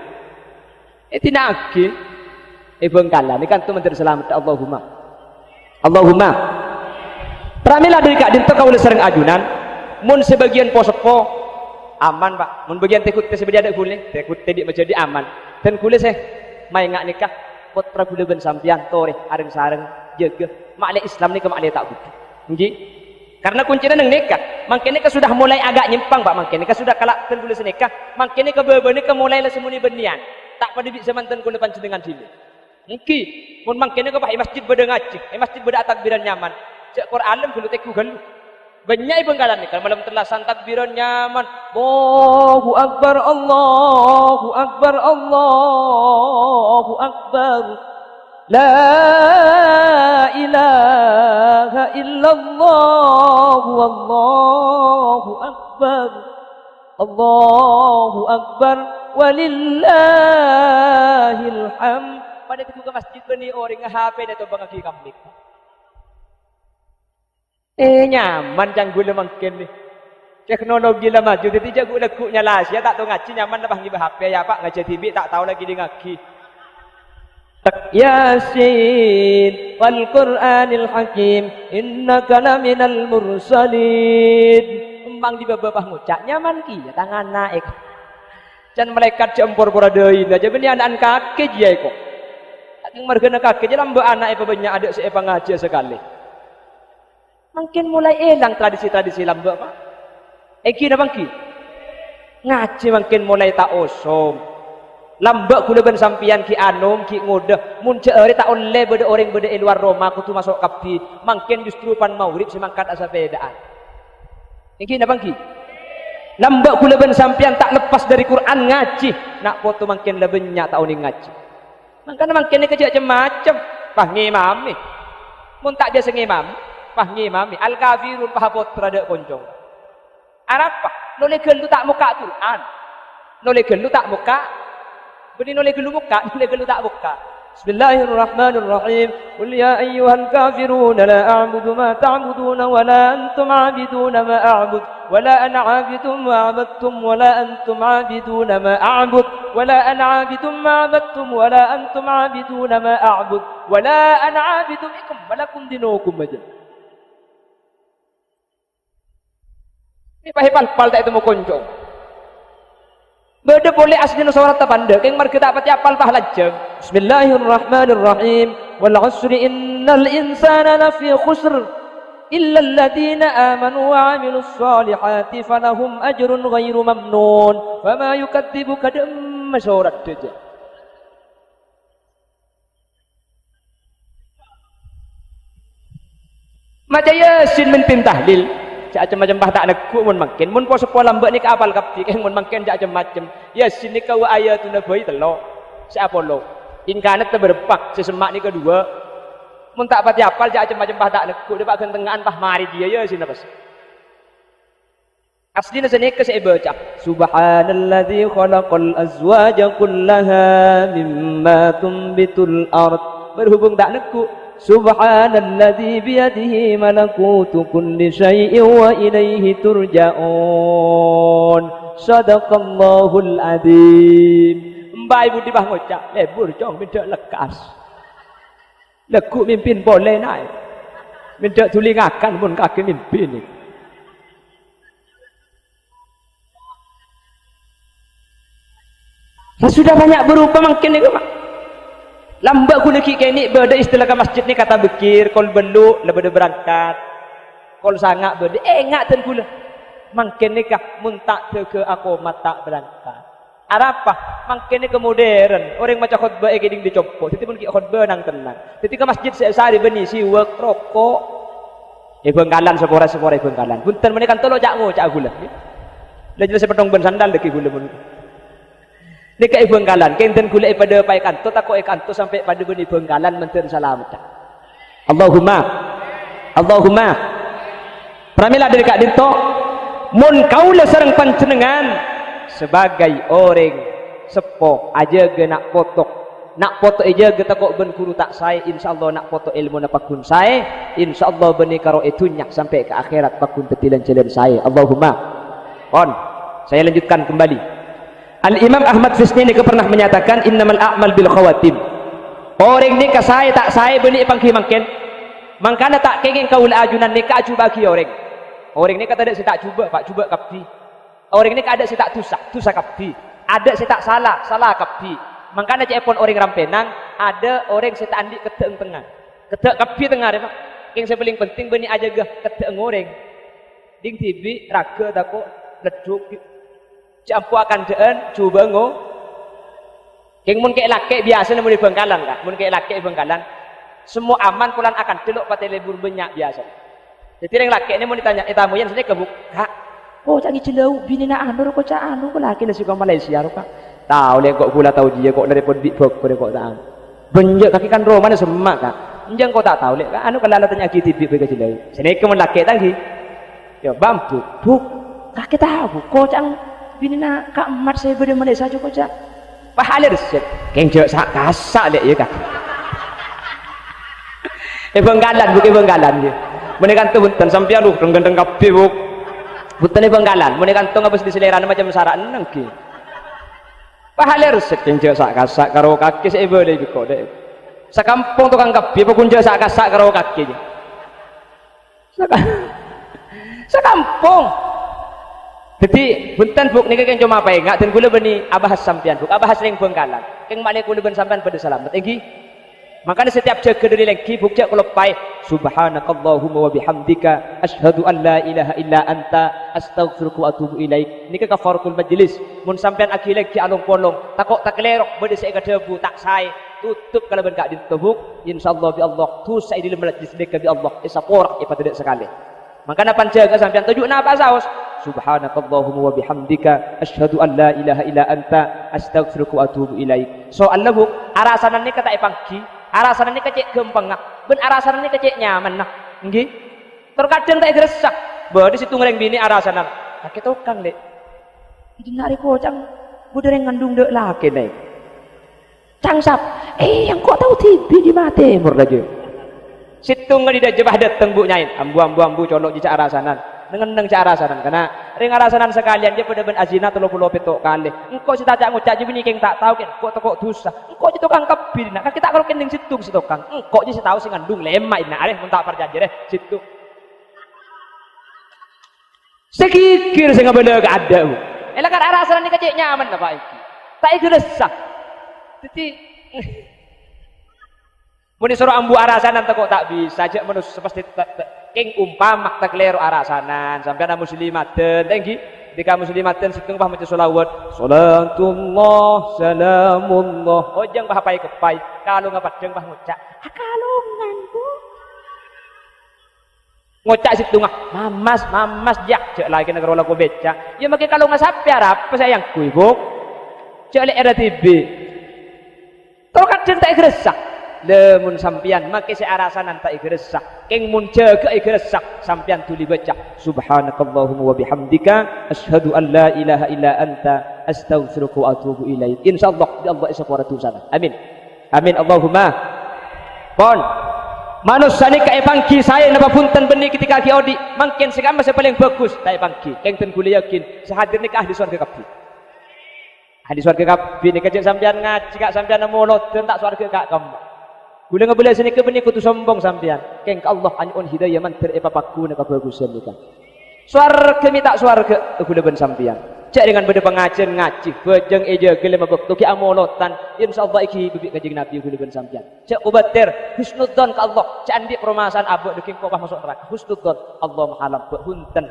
Tina aki. Bengkalan ni kan tu menteri selamat Allahumma. Allahumma pramila dari kak dinto kau sering ajunan mun sebagian posepo aman Pak mun bagian tekut sebedia ada gule tekut tedik menjadi aman dan gule saya mai ngak nikah putra gule ben sampian tore areng sareng jaga makle Islam ni ke makle tak butuh nggih karena kuncinya nang nikah mangkene ke sudah mulai agak nyimpang Pak mangkene ke sudah kalak ten gule senikah mangkene ke bebene ke mulai la semuni benian tak pada bi semanten gule panjenengan dile mungkin mun mangkene ke masjid beda ngaji masjid beda takbiran nyaman cek Quran lem gulu teku galu banyak Benggalan ni kalau malam terlasan takbiran nyaman Allahu akbar Allahu akbar Allahu akbar la ilaha illallah wallahu akbar Allahu akbar walillahil hamd. Pada itu ke masjid beni orang HP dan tu bangaki kamlik. Nyaman jang gula mangkin ni. Teknologi lah maju, jadi jago lekuknya lah. Saya tak tahu ngaji nyaman dah bangki HP ya Pak ngaji TV tak tahu lagi di ngaki. Yasin wal Qur'anil Hakim innaka laminal mursalin. Embang di babah ngucap nyaman ki tangan naik. Dan malaikat jempor boradein aja beni anak kaki dia kok. Yang mergana kaki je lambat anak apa banyak adik sepa ngaji sekali. Mungkin mulai hilang tradisi-tradisi lambat Pak. Kira bangki. Ngaji mungkin mulai tak osong. Lambat kula ben sampian ki anom ki ngodah mun ceuri tak oleh beda orang beda luar Roma kudu masuk kapi. Mungkin justru pan maurib semangkat asa bedaan. Kira bangki. Lambat kula ben sampian tak lepas dari Quran ngaji. Nak foto mungkin lebihnya tak uning ngaji. Makanya makin kerja macam-macam. pah ngimami mun tak biasa ngimam pah ngimami al kafirun pah potra dek koncong arapa nole gelu tak muka Quran nole gelu tak muka beni nole gelu muka nole gelu tak muka Bismillahirrahmanirrahim qul ya ayyuhal kafirun la a'budu ma ta'budun wa la antum 'abidun ma a'bud wa la ana 'abidun ma 'abadtum wa la antum 'abidun ma a'bud wa la ana 'abidun ma 'abadtum wa la antum 'abidun ma a'bud wa la ana 'abidun bikum wa lakum dinukum aja. Ini pahipal tak itu mau koncong. Beda boleh asli nusawarat tapanda keng marga tak pati apal pah lajeng. Bismillahirrahmanirrahim wal 'asri innal insana lafi khusr illa alladhina amanu wa 'amilus solihati falahum ajrun ghairu mamnun fama yukadzibuka dem surat aja. Maca Yasin min tahlil macam-macam bah tak nekuk mun mangken mun poso pola mbak ni ka apal kapti keng mun mangken macam-macam Yasin ni ka wa ayatun nabai telo si apolo in kanat berpak sesemak ni kedua mun tak pati apal macam-macam bah tak nekuk depak gentengan pah mari dia Yasin apa aslinya sini ke saya baca subhanalladzi khalaqal azwaja kullaha mimma tumbitul ard berhubung tak nekuk Subhanalladzi biyadihi malakutu kulli syai'in wa ilaihi turja'un. Sadaqallahul adzim. Mbai budi bah ngocak, lebur cong minta lekas. Lekuk mimpin boleh naik. Minta tulingakan pun kaki mimpin ni. Sudah banyak berupa makin ni ke Pak? Lambat guna kini berada istilah ke masjid ni kata bekir, kol beluk, lebih berangkat, kol sangat berada, ngak ten gula. Makin ni kah muntak ke aku mata berangkat. Apa? Makin ni ke modern. Orang macam khutbah geding dicopot. Jadi pun khutbah nang tenang. Jadi ke masjid sehari beni si work rokok. Bengkalan sepora bengkalan. Punten menekan tolo cak ngocak gula. Lah jelas petong ben sandal deki gula mun. Dekat Bengkalan, kenten gula pada pai kanto takut kanto sampai pada beni Bengkalan menten salam. Allahumma pramila dari kak dito mun kaula sareng panjenengan sebagai orang sepo aja ge nak foto aja ge takut ben guru tak saya insyaallah nak foto ilmu na pakun saya insyaallah beni karo etunyak sampai ke akhirat pakun tetilan jalan saya. Allahumma on saya lanjutkan kembali. Al-Imam Ahmad Fisni ni pernah menyatakan innamal a'mal bil khawatim. Orang ni ka saya tak saya beni pangki mangken. Mangkana tak kenging kaul ajunan ni ka cuba bagi orang. Orang ni kata ada saya tak cuba, Pak cuba kapti. Orang ni ada saya tak tusak kapti. Ada saya tak salah kapti. Mangkana cepon orang rampenang, ada orang saya tak andik ketek tengah. Ketek kapti tengah deh Pak. Yang saya paling penting beni aja gah ketek ngoreng. Ding tibi raga tako leduk campu akan deen coba ngo yang mun kayak laki biasa namun di Bengkalan kak mun kayak laki Bengkalan semua aman pulang akan teluk pakai lebur banyak biasa jadi yang laki ini mau ditanya tamu yang sini kebuka oh canggih celau bini nak anu kok cak anu kok laki nasi kau Malaysia kak tahu le kok pula tahu dia kok dari pun big-bog kok tak benjek kaki kan Roma semak kak enjang kau tak tahu le kak anu kalau tanya kita big big celau sini kemun laki tadi ya bambu buk kaki tahu kok cang bini nak kak emat saya beri Malaysia cukup cak pahalir set keng jauh sak kasak dek ya kak Bengkalan bukan Bengkalan dia menekan tu buntan sampai aduh renggang kapi buk buntan Bengkalan menekan tu ngabis di selera macam sarak neng ki pahalir set keng jauh sak kasak karo kaki saya beri juga dek sakampung tukang kapi pun jauh sak kasak karo kaki je sakampung. Jadi buntan buk ni kan cuma apa ya? Nggak dan gula beni abahas sampian buk abahas ring Bengkalan. Keng malek gula ben sampian pada selamat. Enggi. Makanya setiap jaga dari lagi buk jak kalau pai subhanakallahumma wa bihamdika asyhadu an la ilaha illa anta astaghfiruka wa atubu ilaik. Ini kafaratul majlis. Mun sampian aki lagi alung polong takok tak lerok bede saya kadebu tak sai tutup kalau ben gak ditebuk insyaallah bi Allah tu sai di majlis deka bi Allah isapor ipa tidak sekali. Makanya panjaga sampian tujuh napa saus subhanakallahumma wa bihamdika asyhadu an la ilaha illa anta astaghfiruka wa atubu ilaik. So Allah buk arasanan ni kata epangki arasan ini kecik gempeng ben arasan ini kecik nyaman nah nggih terkadang tak resah bah di situ ngereng bini arasanan kakek tukang lek iki nari kocang budere ngandung dek laki nek cangsap yang kok tahu tibi di mate mur lagi situng ngadi jebah dateng bu nyain ambu colok di arasanan neng arasanan karena ring arasanan sekalian dia pada ben azina 30 petok kali engko si tajak ngucak bini keng tak tahu kan kok toko dosa engko si tukang kebir nak kita kalau kening situng si tukang engko si tahu si ngandung lemak nak areh mun tak perjanji deh situ sekikir sing bener gak ada elah kan arasanan ni kecik nyaman apa iki tak iki resah jadi mun disuruh ambu arasanan kok tak bisa aja menus pasti king umpama tak kleru arasanan sampeyan muslimaten tenggi dika muslimaten situng bah maca selawat salatullah salamullah ojang bah pai kepai kalau ngapadeng bah ngucak akalungan bu ngucak situng mamas jak cek lagi negara lagu beca ya makin kalau ngasapi arab apa sayangku ibu cek le RTB kalau kadang tak gresah lemun sampian make si arasanan tak igresah keng mun jaga igresah sampian tuli baca subhanakallahumma wa bihamdika asyhadu an la ilaha illa anta astaghfiruka wa atubu ilaik insyaallah di Allah isapuratu sana amin amin Allahumma pon manusia ni kai pangki saya napa punten benih ketika ki odi mungkin sekam masih paling bagus tai pangki keng ten kula yakin sehadir ni ahli surga kabeh ahli surga kabeh ni kecek sampean ngaji kak sampean molot tak surga kak kamu gula ngabula sini ke benih kutu sombong sampean keng ka Allah anyun hidayah mantir epapaku nak bagusan ni kan swarga mi tak swarga gula ben sampean cek dengan beda pengajian ngaji bejeng eja gele mabuk ki amolotan insyaallah iki bibik kanjeng Nabi gula ben sampean cek kubatir husnudzon ka Allah cek andi permasalahan abuk deking kok masuk neraka husnudzon Allah mahalam hunten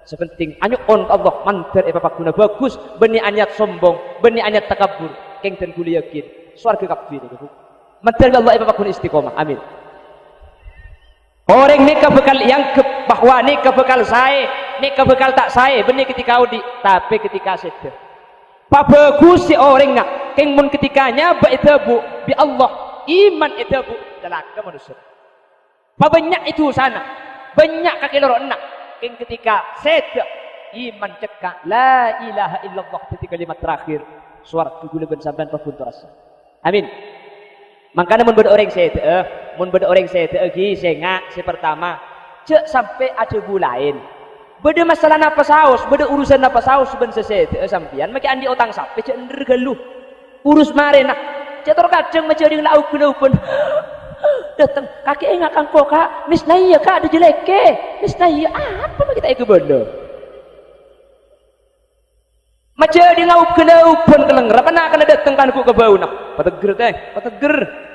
sepenting anyun ka Allah mantir epapaku bagus benih anyat sombong benih anyat takabur keng ten gula yakin swarga kabeh niku Mental Allah ibabakun istiqomah. Amin. Orang ni kebekal yang bahwa ni kebekal saya, ni kebekal tak saya. Benih ketika audi, tapi ketika sedih. Pak bagus si orang nak. Kengmun ketikanya beritabu bi Allah iman itabu dalam manusia. Pak banyak itu sana, banyak kaki lorok nak. Keng ketika sedih iman cekak la ilaha illallah ketika kalimat terakhir suara gula ben sampean pun terasa. Amin. Makanya mun beda orang saya lagi sengak si pertama cek sampai ada bulain beda masalah napa saus beda urusan napa saus ben sesete sampian make andi otang sampai cek nder geluh urus mare nak cek terkadang macam dia lauk pun datang kaki enggak kang kak misna iya kak ada jeleke misna iya apa kita ikut benda macam dia lauk pun kelengger apa nak kena datang kan ku ke bau nak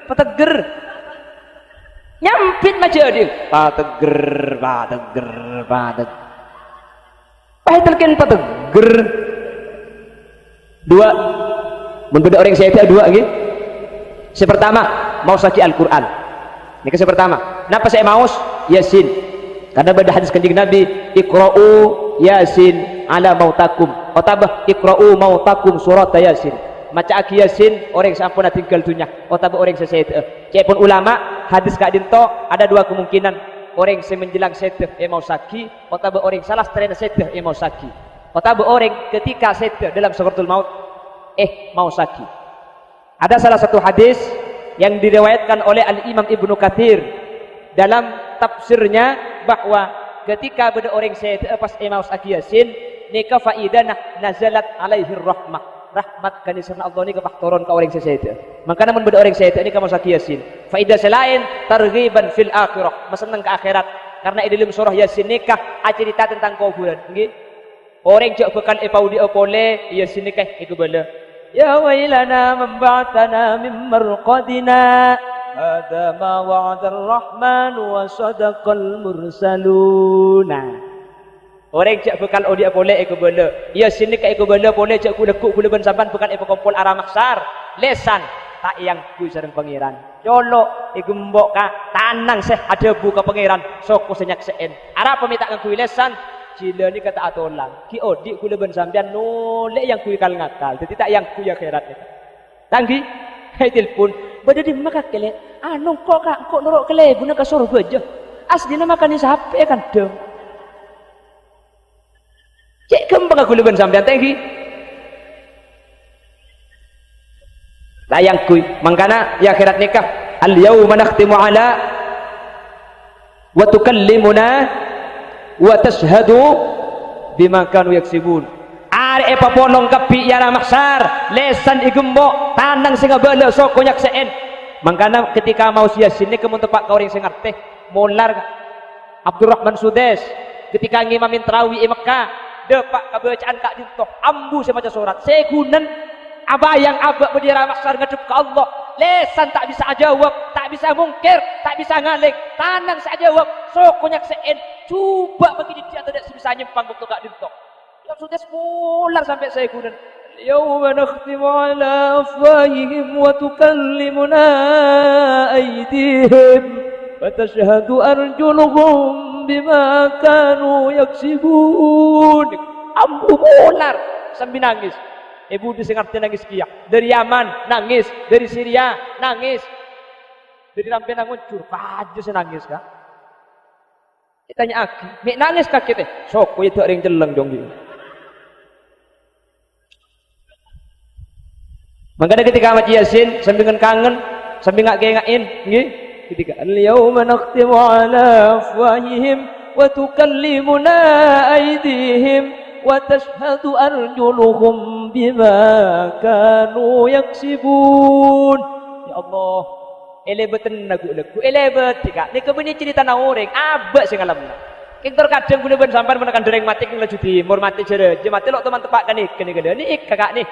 pateger nyampit macam dia pateger pahit pateger dua membeda orang saya dua lagi yang pertama mau saki Al-Quran ini yang pertama kenapa saya maus Yasin karena pada hadis kanjeng Nabi iqra'u Yasin ala mautakum otabah iqra'u mautakum surat Yasin maca aki Yasin orang sampun tinggal dunia otabah orang sesede cek pun ulama hadis kak dinto ada dua kemungkinan orang yang menjelang sedeh mau saki otabah orang salah setelah sedeh mau saki otabah orang ketika sedeh dalam sakaratul maut mau saki ada salah satu hadis yang diriwayatkan oleh Al-Imam Ibnu Katsir dalam tafsirnya bahwa ketika beda orang sedeh pas mau saki Yasin nikah faidanah nazalat alaihi rahmah rahmat kanisana Allah ni kapah turun ke orang sesede makanya mun beda orang sesede ni ka masaki Yasin faidah selain targhiban fil akhirah maseneng ke akhirat karena di dalam surah Yasin nikah cerita tentang kuburan nggih orang cek bekan epaudi opole Yasin nikah iku bala ya wailana man ba'athana min marqadina hadza ma wa'ada ar-rahman wa sadaqal mursaluna orang cak bekal odi boleh eko bela ya sini ka eko bela boleh cak ku lekuk kula ben sampan bukan eko kompol arah maksar lesan tak yang ku sareng pangeran colok eko mbok ka tanang seh ada buka pangeran soko senyak seen arah pemita ku lesan cila ni kata atolang ki odi kula ben sampean nolek yang ku kal ngakal dadi tak yang ku ya akhirat tanggi hai telepon pada di maka kele anu kok norok kele guna ka surga aja asli nama kan sampai kan dong cek kembang aku leben sampean tengki layang kui mangkana ya akhirat nikah al yauma nakhtimu ala wa tukallimuna wa tashhadu bima kanu yaksibun are paponong kapi yara mahsar lesan igembo tanang sing bala sok konyak seen mangkana ketika mau sia sini kemun tepak ka orang sing ngerteh molar Abdurrahman Sudes ketika ngimamin tarawih Mekah depak kabacaan tak dintoh ambu semaca surat segunan abayang abak berdiri mahsar ngadep ke Allah lesan tak bisa jawab tak bisa mungkir tak bisa ngalik tanang saya jawab sok konyak seen coba bagi dia tidak bisa nyempang waktu gak dintoh sudah semular sampai saya gunakan yauma nakhtimu ala afwahihim wa tukallimuna aydihim wa tashhadu arjuluhum bima kanu yaksibun ambu mular sambil nangis ibu di sing nangis kia dari Yaman nangis dari Syria nangis dari Rampena nguncur paju nangis kah ditanya aki mek nangis kah kita sok kowe itu ring jeleng dong dia. Makanya ketika Ahmad Yasin sambil kangen, sambil ngak-ngain, nggih, ketika al-yauma nakhtimu ala afwahihim wa tukallimuna aydihim wa tashhadu arjuluhum bima kanu yaksibun. Ya Allah, elebeten nagu elebet tika. Nek kebeni cerita na orang, abak sing alamna. King terkadang guna ben sampean menekan dereng mati king laju timur mati jere. Mati lok teman tepak kan kene gede. Nih kakak nih.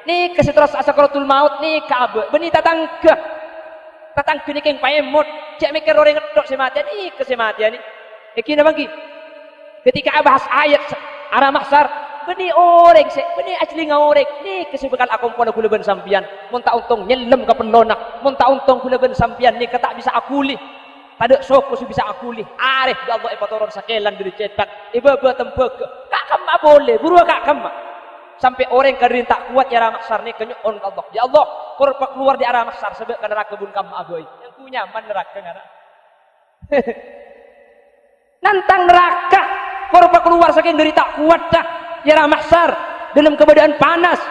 Nih kesetros asakaratul maut nih kabe beni tatangga ni keng paemot cek mikir orang ngedok sematian nih kesematian nih iki napa ki ketika bahas ayat arah mahsar beni orang se beni ajli ngorek nih kesibukal akom kono kula ben sampian mun tak untung nyelem ka penlonak mun tak untung kula ben sampian nih ketak bisa akuli pada sok bisa akuli arif ya Allah epatoron sakelan dari cetak iba tembek kak kemma boleh buru kak kemma sampai orang kadin tak kuat ya arah maksar ni kenyuon Allah ya Allah korpa keluar di arah maksar sebab ke neraka bun kam aboy yang ku nyaman neraka ngara nantang neraka korpa keluar saking dari tak kuat dah ya arah maksar dalam keadaan panas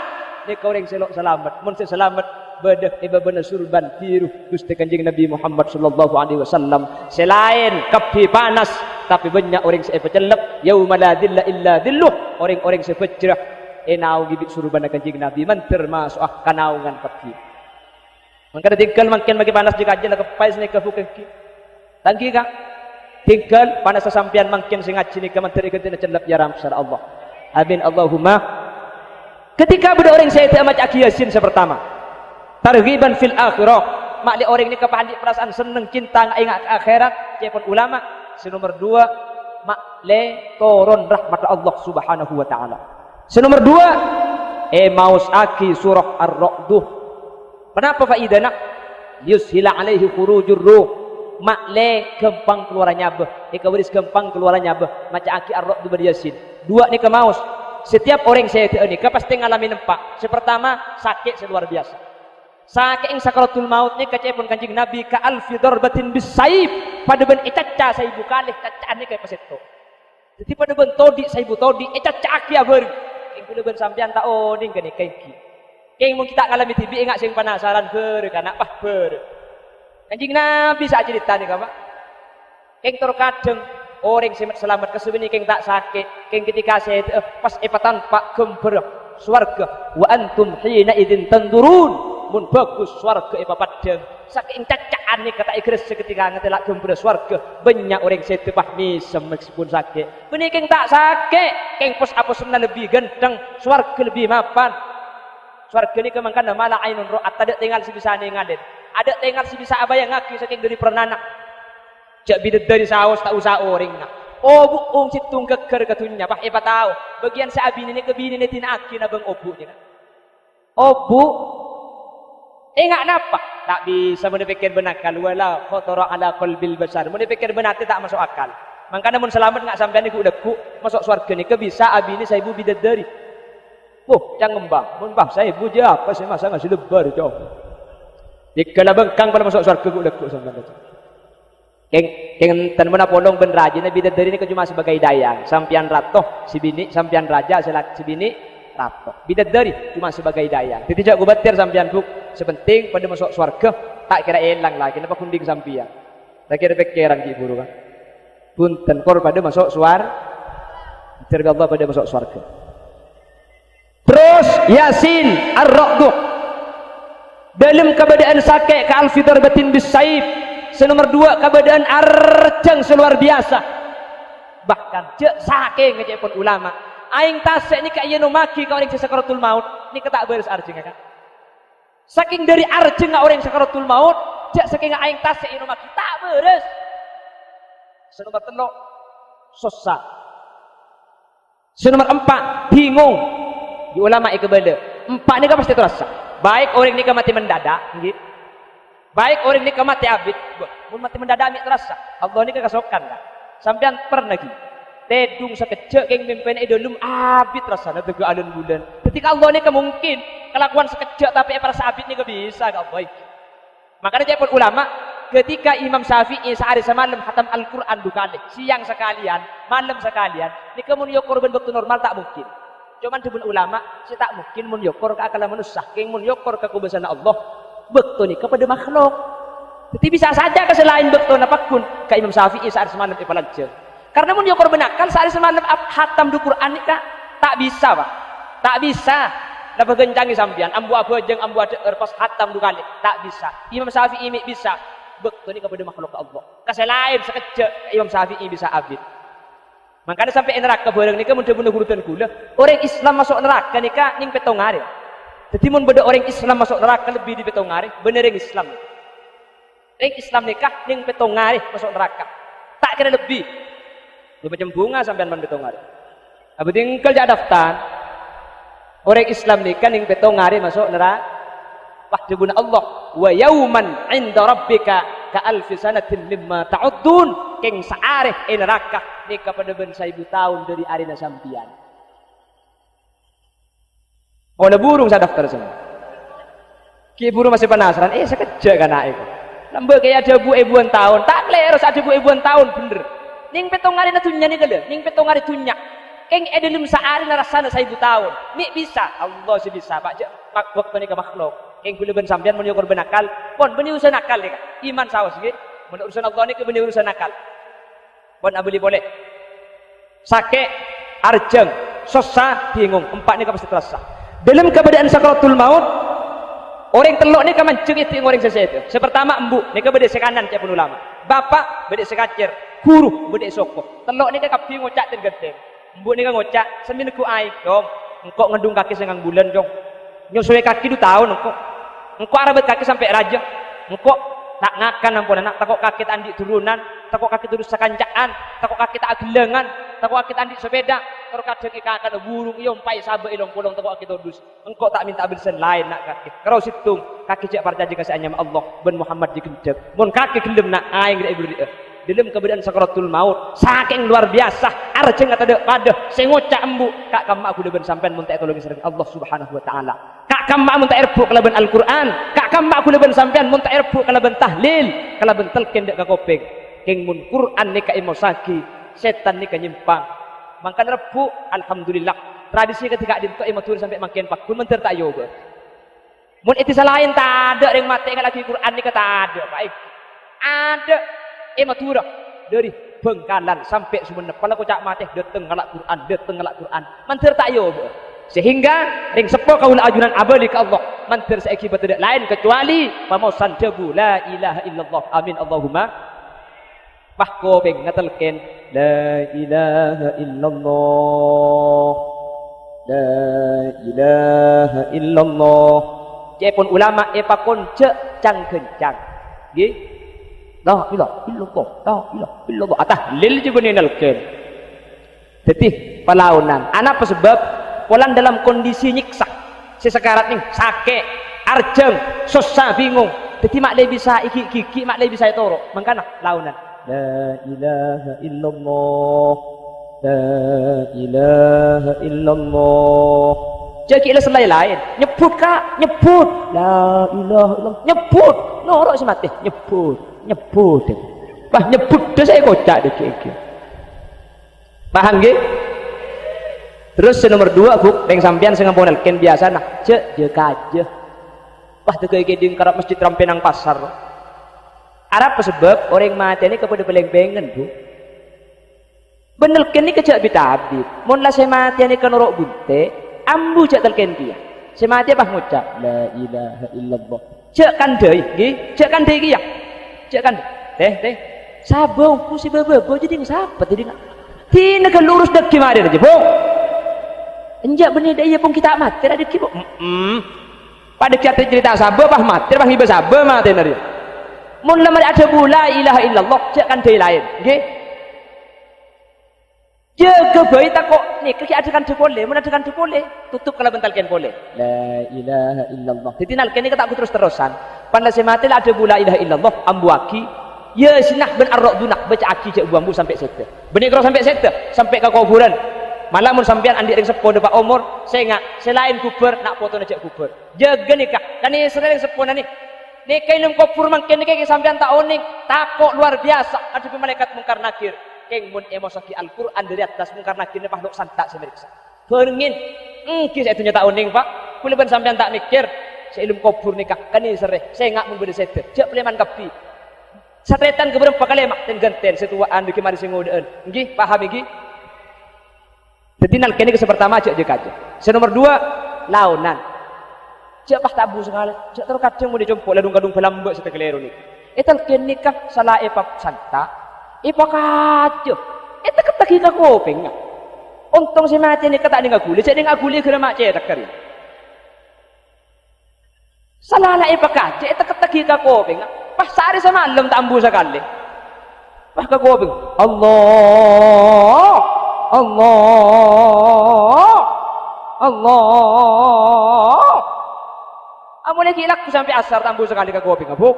ni kau orang selok selamat mun selamat bedah iba bener surban biru Gusti Kanjeng Nabi Muhammad sallallahu alaihi wasallam selain kapi panas tapi banyak orang sepecelep yauma la dhilla illa dhilluh orang-orang sepecrah enau gibit suruban Kanjeng Nabi man termasuk kanaungan kapi mangka tinggal makin bagi panas jika aja kepais ni ke fukki tangki ka tinggal panas sampean makin sing ngaji ni ke menteri kentina celap ya ramsar Allah amin Allahumma ketika budak orang saya amat aki yasin pertama targhiban fil akhirah makli orang ni kepahandi perasaan seneng cinta ingat akhirat cepon ulama nomor 2 makle turun rahmat Allah subhanahu wa ta'ala nomor 2 maus aki surah ar-ra'duh kenapa faidana yushila alaihi khurujur ruh makle gempang keluarannya bah ikawaris gempang keluarannya bah maca aki ar-ra'duh beryasin 2 ni ke maus setiap orang saya ini pasti ngalami nempak pertama sakit luar biasa sakit yang sakaratul maut ni kecepun Kanjeng Nabi ka alfi darbatin bisaib pada ben icaca saibu kalih cacaan ni kayak paseto jadi pada ben todi saibu todi icaca aki abeur kulo ben sampean tak oning kene kengki keng mun kita ngalami tibi ingat sing penasaran ber kana pah ber Kanjeng Nabi sak cerita ni Pak keng terkadang orang sing selamat kesubeni keng tak sakit keng ketika saya pas epatan pak gember swarga wa antum hina idzin tandurun mun bagus swarga epapadang saking cacaan ni kata igres seketika ngetelak gember swarga banyak orang setu pahmi meskipun sakit benih keng tak sakit keng pos apusna lebih genteng swarga lebih mapan swarga ni kemangkan mala ainun ra'at ada tinggal sebisane ngaden ada tinggal sebisa abaya ngaki saking dari perenana jak bidet dari saos tak usah orang nak oh bu situng geger katunya pah epa tahu bagian sa abini ni kebini ni tinaki na bang obu ni obu enggak napa tak bisa menepikir benakal wala khatara ala qalbil basar menepikir benate tak masuk akal makanya mun selamat enggak sampean iku deku masuk surga ni ke bisa abini sa ibu bidadari oh yang ngembang mun bang saya ibu je apa sih masa ngasih lebar itu Dikala bengkang pada masuk surga ku lekuk sampean. Keng tan mana polong ben raja nabi dari ini cuma sebagai dayang, sampian ratoh si bini, sampian raja si bini ratoh. Bidadari cuma sebagai dayang. Tidak gubatir sampian ku, sepenting pada masuk surga tak kira elang lagi napa kunding sampian. Tak kira pikiran ki buru kan. Punten kor pada masuk surga Allah pada masuk surga. Terus Yasin Ar-Ra'd. Dalam keadaan sakit ka al-fidar batin bisaib. Senomor 2 keadaan arjang seluar biasa. Bahkan cek saking ngecek pun ulama. Aing tasek ni kaya maki ka orang sakaratul maut. Ni ketak beres arjeng kan. Saking dari arjeng ka orang sakaratul maut, cek saking aing tasek yen maki tak beres. Senomor 3 susah. Senomor 4 bingung. Di ulama ikebala. 4 ni kan pasti terasa. Baik orang ni mati mendadak, nggih. Baik orang ni mati abid, mun mati mendadak ambil terasa. Allah ni kasokan lah. Sampean pernah lagi. Tedung sekejap keng mimpin idolum abid rasana tegu alun bulan. Ketika Allah ni mungkin kelakuan sekejap tapi perasa abid ni bisa gak baik. Makanya dia pun ulama ketika Imam Syafi'i sehari semalam khatam Al-Qur'an dukali, siang sekalian, malam sekalian, ni mun yo korban waktu normal tak mungkin. Cuman dibun ulama, si tak mungkin mun yokor ke akal manusia, keng mun yokor ke kubesan Allah, bekto ni kepada makhluk. Jadi bisa saja ke selain bekto napakun ke Imam Syafi'i saat semalam ipalajeng. Karena mun yokor benakal saat semalam hatam du Quran ni tak bisa pak, tak bisa. Dapat gencangi sampian, ambu abajeng ambu ada pas hatam du kali, tak bisa. Imam Syafi'i bisa, bekto ni kepada makhluk ke Allah. Keselain sekejap Imam Syafi'i bisa abid. Makanya sampai neraka bareng nika mun bener urutan kula. Orang Islam masuk neraka nika ning petong hari. Jadi mun beda orang Islam masuk neraka lebih di petong hari, bener yang Islam. Orang Islam nika ning petong hari masuk neraka. Tak kira lebih. Lu macam bunga sampean man petong hari. Abi tinggal jak daftar. Orang Islam nika ning petong hari masuk neraka. Wah dibuna Allah wa yauman 'inda rabbika ka alfi sanatin mimma ta'uddun. Keng saareh neraka ni kepada ben 1000 tahun dari arena sampian. Oh na burung sa daftar semua. Ki burung masih penasaran, sekejap kan ae. Lambe kaya ada ribuan tahun, tak kleros ada ribuan tahun bener. Ning petong ari na tunya ni kele, ning petong ari tunya. Keng edelim saari na rasana 1000 tahun. Mi bisa, Allah sih bisa. Pak waktu ni ke makhluk. Keng kula ben sampean mun yo korban akal, pon beuni urusan akal ni. Iman sawas nggih. Mun urusan Allah ni ke beuni urusan akal. Pun abeli boleh. Sakit, arjeng, susah, bingung. 4 ni pasti terasa. Dalam keadaan sakaratul maut, orang telok ni kamancung itu orang sesat itu. Sepertama embu, ni ke bedek sekanan cak pun ulama. Bapak bedek sekacir, guru bedek soko. Telok ni ke bingung ngocak ten gedeng. Embu ni ke ngocak, semin ku ai, dong. Engkau ngedung kaki sengang bulan, dong. Nyusuai kaki 2 tahun engkau. Engkau arabet kaki sampai raja. Engkau tak ngakan ampun anak takok kaki andi turunan, takok kaki turun sekancaan, takok kaki tak gelengan, takok kaki andi sepeda, terus kadang akan burung iyo empai sabe ilong polong takok kaki turdus. Engkau tak minta bersen lain nak kaki. Kalau situng kaki cek parjaji kasih anyam Allah ben Muhammad dikencep. Mun kaki gelem nak aing gede ibri. Dalam keadaan sakaratul maut, saking luar biasa, arjeng kata pada sing ngocak embu, kak kamak aku ben sampean mun tak tolong sareng Allah Subhanahu wa taala. Kak kamak mun tak erbu kalaban Al-Qur'an, kak kamak aku ben sampean mun tak erbu kalaban tahlil, kalaban telken dek ka kopeng. Keng mun Qur'an ni ka imosaki, setan ni ka nyimpang. Mangkan rebu alhamdulillah. Tradisi ketika dinto matur sampai makin pakun menter tak yoga. Mun itu salahin tak ada yang mati lagi Qur'an ni kata ada, baik. Ada maturah dari Bengkalan sampai Sumenep. Kalau kocak mati dateng ngalak Quran, mantir tak yo. Sehingga ring sepo kaula ajunan abadi ke Allah, mantir saiki tidak lain kecuali pamosan debu la ilaha illallah. Amin Allahumma. Pahko peng ngatelken la ilaha illallah. La ilaha illallah. Jepun ulama epakon cek cang kencang. Nggih. La ilaha illallah, la ilaha illallah. Atah lil jibuninal ken. Jadi pelaunan. Anak sebab polan dalam kondisi nyiksa. Sesekarat nih sakit, arjeng, susah, bingung. Jadi mak le bisa iki mak le bisa toro. Mangkana launan. La ilaha illallah. La ilaha illallah. Cek ila selai lain. Nyebut kak, nyebut. La ilaha illallah. Nyebut. Norok si mati. Nyebut. Bah nyebut dah saya kocak deh kiki. Paham nggih? Terus nomor 2 buk, yang sampean sing ngampun ken biasa nah, cek je kaje. Wah teu kayak di karap masjid Rampenang pasar. Arab sebab orang mati ini kepada beleng-bengen bu. Bener ken ni kecak bitabib. Mun lah saya mati ini kan orok bunte, ambu cek telken dia. Saya mati apa ngucap la ilaha illallah. Cek kan deui, nggih? Cek kan deui ya. Cek kan. Teh. Sabung ku si bebe jadi ngsapat jadi tina ke lurus dak kimade aja, bu. Enjak benih dia pun kita mati ada ki bu. Pada kita cerita sabar bah mati bah hiba sabar mati nari. Mun lamar ada bula ilaha illallah cek kan deui lain, nggih? Jaga bayi tak kok nih kaki adakan tu boleh, mun adakan tu boleh, tutup kalau bental ken boleh. La ilaha illallah. Ditinal ken ni kata aku terus-terusan. Pandai semati lah ada bula ilaha illallah ambuaki. Ya sinah ben arok dunak baca aki cek bambu sampai sete. Benih kalau sampai sete, sampai ke kuburan. Malah mun sampean andi ring sepo depak umur, saya enggak selain kubur nak foto najak kubur. Jaga nikah. Dan ini selain sepo ni. Nikah ilmu kubur mangken nikah sampean tak oning, takok luar biasa. Ada malaikat mungkar nakir. Keng mun emosaki Al-Qur'an dari atas mungkar nakir ni pahluk santak semeriksa. Beringin. Kisah itu nyata oning Pak. Kule ben sampean tak mikir, saya ilmu kubur nikah kan ini sereh. Saya enggak mun beda sete. Jak pleman kapi. Satretan keberapa kali mak ten genten setuaan di kemari sing ngodeun. Nggih, paham nggih? Tetinal kene ke pertama cek je kaje. Nomor 2 launan. Cek pah tabu sekali. Cek terkadang mau dicompok ladung-kadung pelambek setekeleru ni. Etal kene kah salah epap santa. Epak kaje. Eta ketagi ka kopeng. Untung si mati ni kata ni ngaguli. Cek ni ngaguli kena mak cek takari. Salah la epak kaje. Eta ketagi ka kopeng. Pah sehari sama malam tak ambu sekali. Pah ka kopeng. Allah. Amun lagi laku sampai asar tambu sekali ke kopi ngabuk.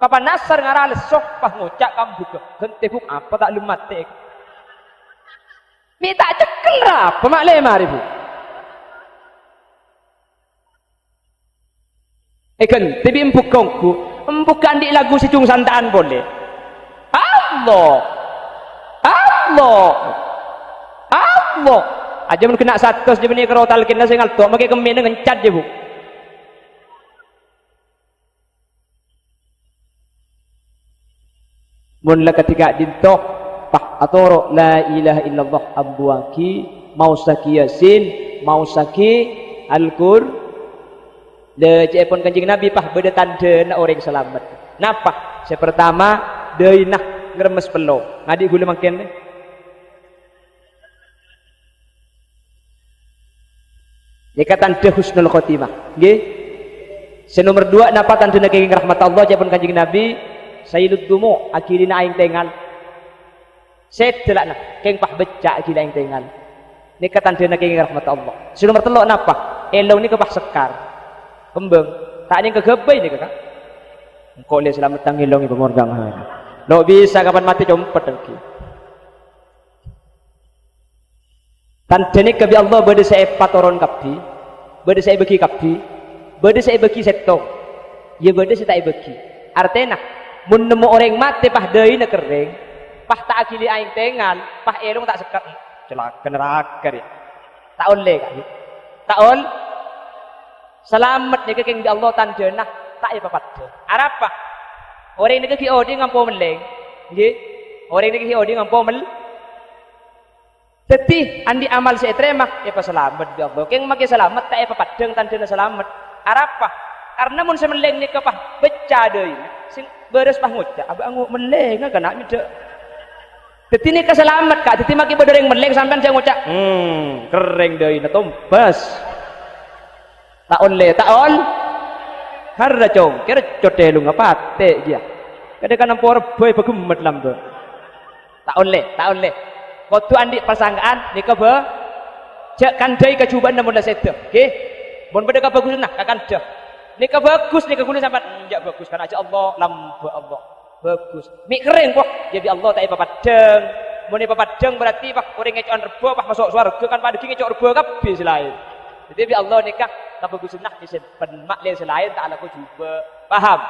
Kapan asar ngarales sok pah ngocak kambuk gente buk apa tak lumat tek. Mi tak cekel ra pemak lemah ribu. Eken tibi empuk kongku empukan di lagu sicung santaan boleh. Allah. Aja mun kena 100 je benih karo talkin sing ngaltok make kemen ngencat je bu. Mun la ketika dintok pak atoro la ilaha illallah ambuaki mau saki yasin mau saki al-qur de cepon kanjing nabi pah beda tanda orang selamat. Napa? Yang pertama deui nah ngremes pelo. Ngadi gule mangken jika tanda husnul khotimah, nggih. Nomor 2 napa tanda kenging rahmat Allah japun kanjeng Nabi sayyidud dumu akilina aing tengal. Setelakna keng pah becak akilina aing tengal. Nika tanda kenging rahmat Allah. Nomor 3 napa? Elo ni kepah sekar. Kembang. Tak ning kegebay ni kakak. Engko le selamat tang elong ibu ngorgang. Lo bisa kapan mati compet lagi. Tandane kabi Allah bade saya patoron kapi, bade saya beki kapi, bade saya beki setong, ya bade saya tak beki. Artinya, mun nemu orang mati pah deui na kering, pah tak akili aing tengal, pah erong tak sekat, celaka neraka ya. Tak oleh kali, tak ol. Selamat ni kekeng Allah tandana tak ipapat. Arapa? Orang ni keki odi ngampo meleng, nggih. Orang ni keki odi ngampo mel. Teti andi amal saya terima ya pas selamat ya Allah. Keng make selamat tak apa padeng tandana selamat. Arapa? Karena mun semeleng ni kepah beca deui. Sing beres pah ngucap abang meleng kana mide. Teti ni keselamat Kak. Teti make bereng meleng sampean saya ngucap. Kering deui na tumbas. Tak ol. Harra cong kira cotelu ngapate dia. Kadang-kadang por boy bagemet lambe. Tak oleh. Waktu andi persangkaan nikah be cek kandai kecubaan namun dah settle. Okey. Mun beda bagus nah kakanda. Nikah bagus nikah kulit sampai enggak bagus kan aja Allah lampu Allah. Bagus. Mik kering kok jadi Allah tak apa padeng. Mun apa padeng berarti pak orang ngecok rebo pak masuk surga kan pada ngecok rebo kabeh selain. Jadi bi Allah nikah kabagus sunnah di penmak lain selain tak laku cuba. Paham?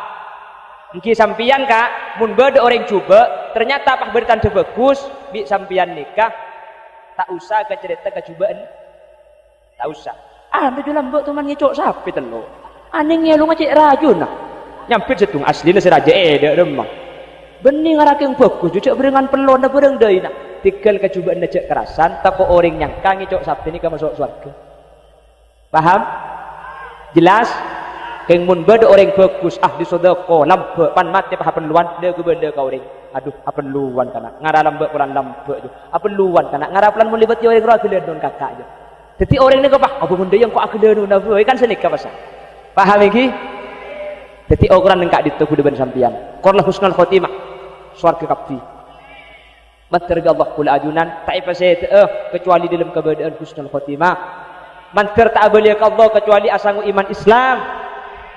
Mungkin sampian kak, mun beda orang cuba, ternyata pas bertanda bagus, bi sampian nikah, tak usah ke cerita kecubaan, tak usah. Anda dalam bak teman ngecok sapi telo, anehnya lu ngecek rajun nah, nyampir setung asli nasi raja dah remah. Bening ngarak yang bagus, cucuk beringan pelon dah bereng dah nak. Tinggal kecubaan ngecek kerasan, tako orang nyangka ngecok sapi ni ke masuk surga. Paham? Jelas? Keng mun beda orang bagus ahli sedekah lampe pan mati pah perluan dia ke benda kau orang aduh apa perluan kana ngara lambe pulan lampe je apa perluan kana ngara pulan mun libati orang roh kele don kakak je dadi orang ni ke pah apa benda yang kau akele don ave kan senika pasal paham iki dadi orang nang kak ditu kudu ben sampean qul husnul khotimah swarga kapi mater Allah kula ajunan tak ipase kecuali dalam keadaan husnul khotimah manter tak boleh ke Allah kecuali asangu iman Islam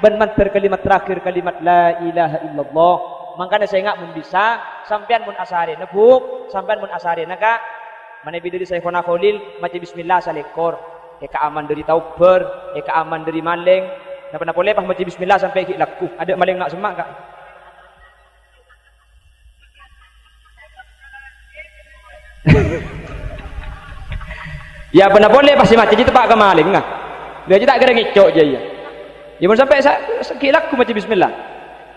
ben manter kalimat terakhir kalimat la ilaha illallah makanya saya ingat mun bisa sampean mun asare nebuk sampean mun asare naka mana bidiri saya khona kholil maca bismillah salekor eka aman dari tauber eka aman dari maling napa boleh pas maca bismillah sampai ki laku ada maling nak semak kak ya pernah boleh pasti maca itu pak ke maling nah dia tak kira ngicok je ya ya mun sampai sakilak ku maca bismillah.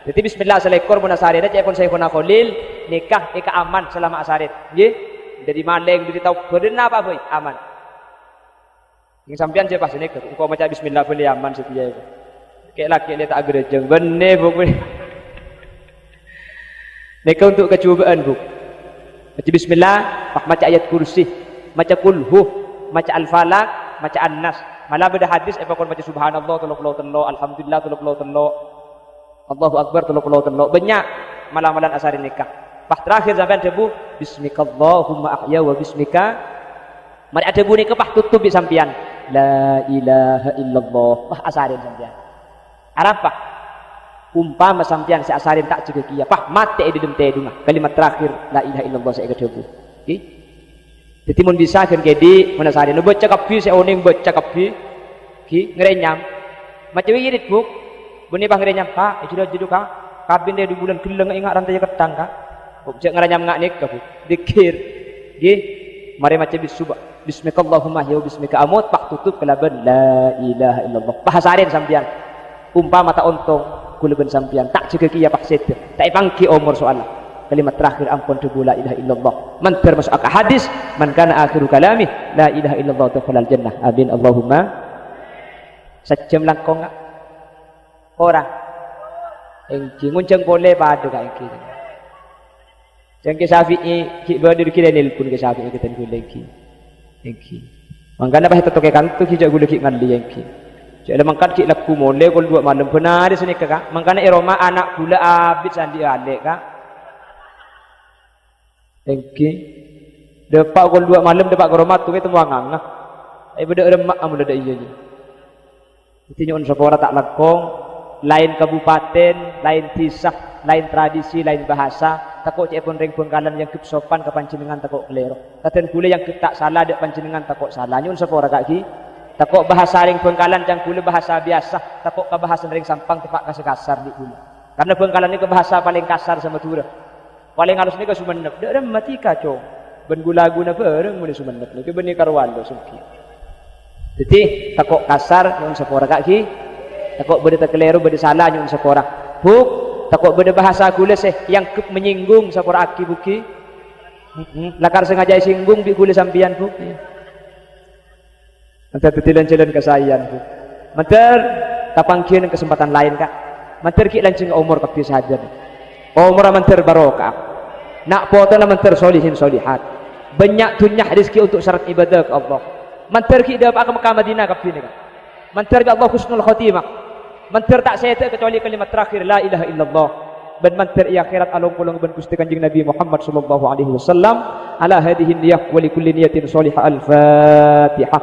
Jadi bismillah selekor mun asare cek pun saya kena kholil nikah eka aman selama asarit. Nggih. Dari maling dari tau berena apa boy aman. Yang sampean je pas nikah engko maca bismillah boleh aman setia itu. Kek laki dia tak gerejeng bene bu. Nikah untuk kecubaan bu. Maca bismillah, pak maca ayat kursi, maca kulhu, maca al-falaq, maca an-nas. Malah beda hadis kon baca subhanallah 33 alhamdulillah 33 Allahu akbar 33 banyak malam-malam asar nikah pas terakhir sampai debu bismikallahumma ahya wa bismika mari ada bunyi ke pas tutup di sampian la ilaha illallah pas asarin sampian arapa umpama sampian si asarin tak juga kia pas mati di dalam tedunga kalimat terakhir la ilaha illallah saya kedebu okay? Jadi mun bisa kan kedi mun asari nu baca kapi se oning baca kapi ki ngerenyam macam wirid buk buni bang ngerenyam ka sudah jedu ka kabin dia di bulan keleng ingat rantai ketang ka buk cek ngerenyam ngak nik ka buk dikir gi mari macam bismikallahumma ya bismika amut pak tutup kelaban la ilaha illallah bahasarin sampean umpama tak untung kulaban sampean tak juga ki ya pak set tak pangki umur soal kalimat terakhir ampun tubuh la ilaha illallah man termasuk akal hadis man kana akhiru kalami la ilaha illallah dakhalal jannah amin Allahumma sejam langkong orang engki ngunceng boleh pada kak engki jengki Syafi'i ki badir ki nelpon ke Syafi'i kita boleh engki mangkana pas toke kantu ki jak gule ki ngalli engki jak mangkat ki laku mole kol dua malam benar di sini kak mangkana iroma anak gula abid sandi alek kak engki depak kol dua malam depak koromat tu itu muangang nah beda remak amul ada iya je itu nyuun sepora tak lekong lain kabupaten lain kisah lain tradisi lain bahasa takut cek pun ring Bengkalan yang kep sopan ke panjenengan takut kelero katen kule yang tak salah dek panjenengan takut salah nyuun sepora kaki takut bahasa ring Bengkalan yang kule bahasa biasa takut ke bahasa ring Sampang tepak kasih kasar di kule karena Bengkalan ini ke bahasa paling kasar sama Tura paling halus ni ke Sumenep dak ada mati kacau ben gula-guna bareng mun Sumenep ni ke beni karwalo suki jadi takut kasar nyun sepora kaki takut beda keliru beda salah nyun sepora buk takut beda bahasa kule yang menyinggung sepora aki buki lakar sengaja singgung di kule sampian buk nanti tetilan-tilan kesayan buk manter tapangkian kesempatan lain kak manter ki lancing umur kapi saja umur manter barokah nak potong manter solihin solihat banyak tunyah rezeki untuk syarat ibadah ke Allah manter ki dah ke Mekah Madinah kapi ni kan manter ke Allah husnul khotimah manter tak saya kecuali kalimat terakhir la ilaha illallah ben manter ia akhirat alung pulung ben Gusti Kanjeng Nabi Muhammad sallallahu alaihi wasallam ala hadhihi niyah wa likulli niyatin salihah al-fatihah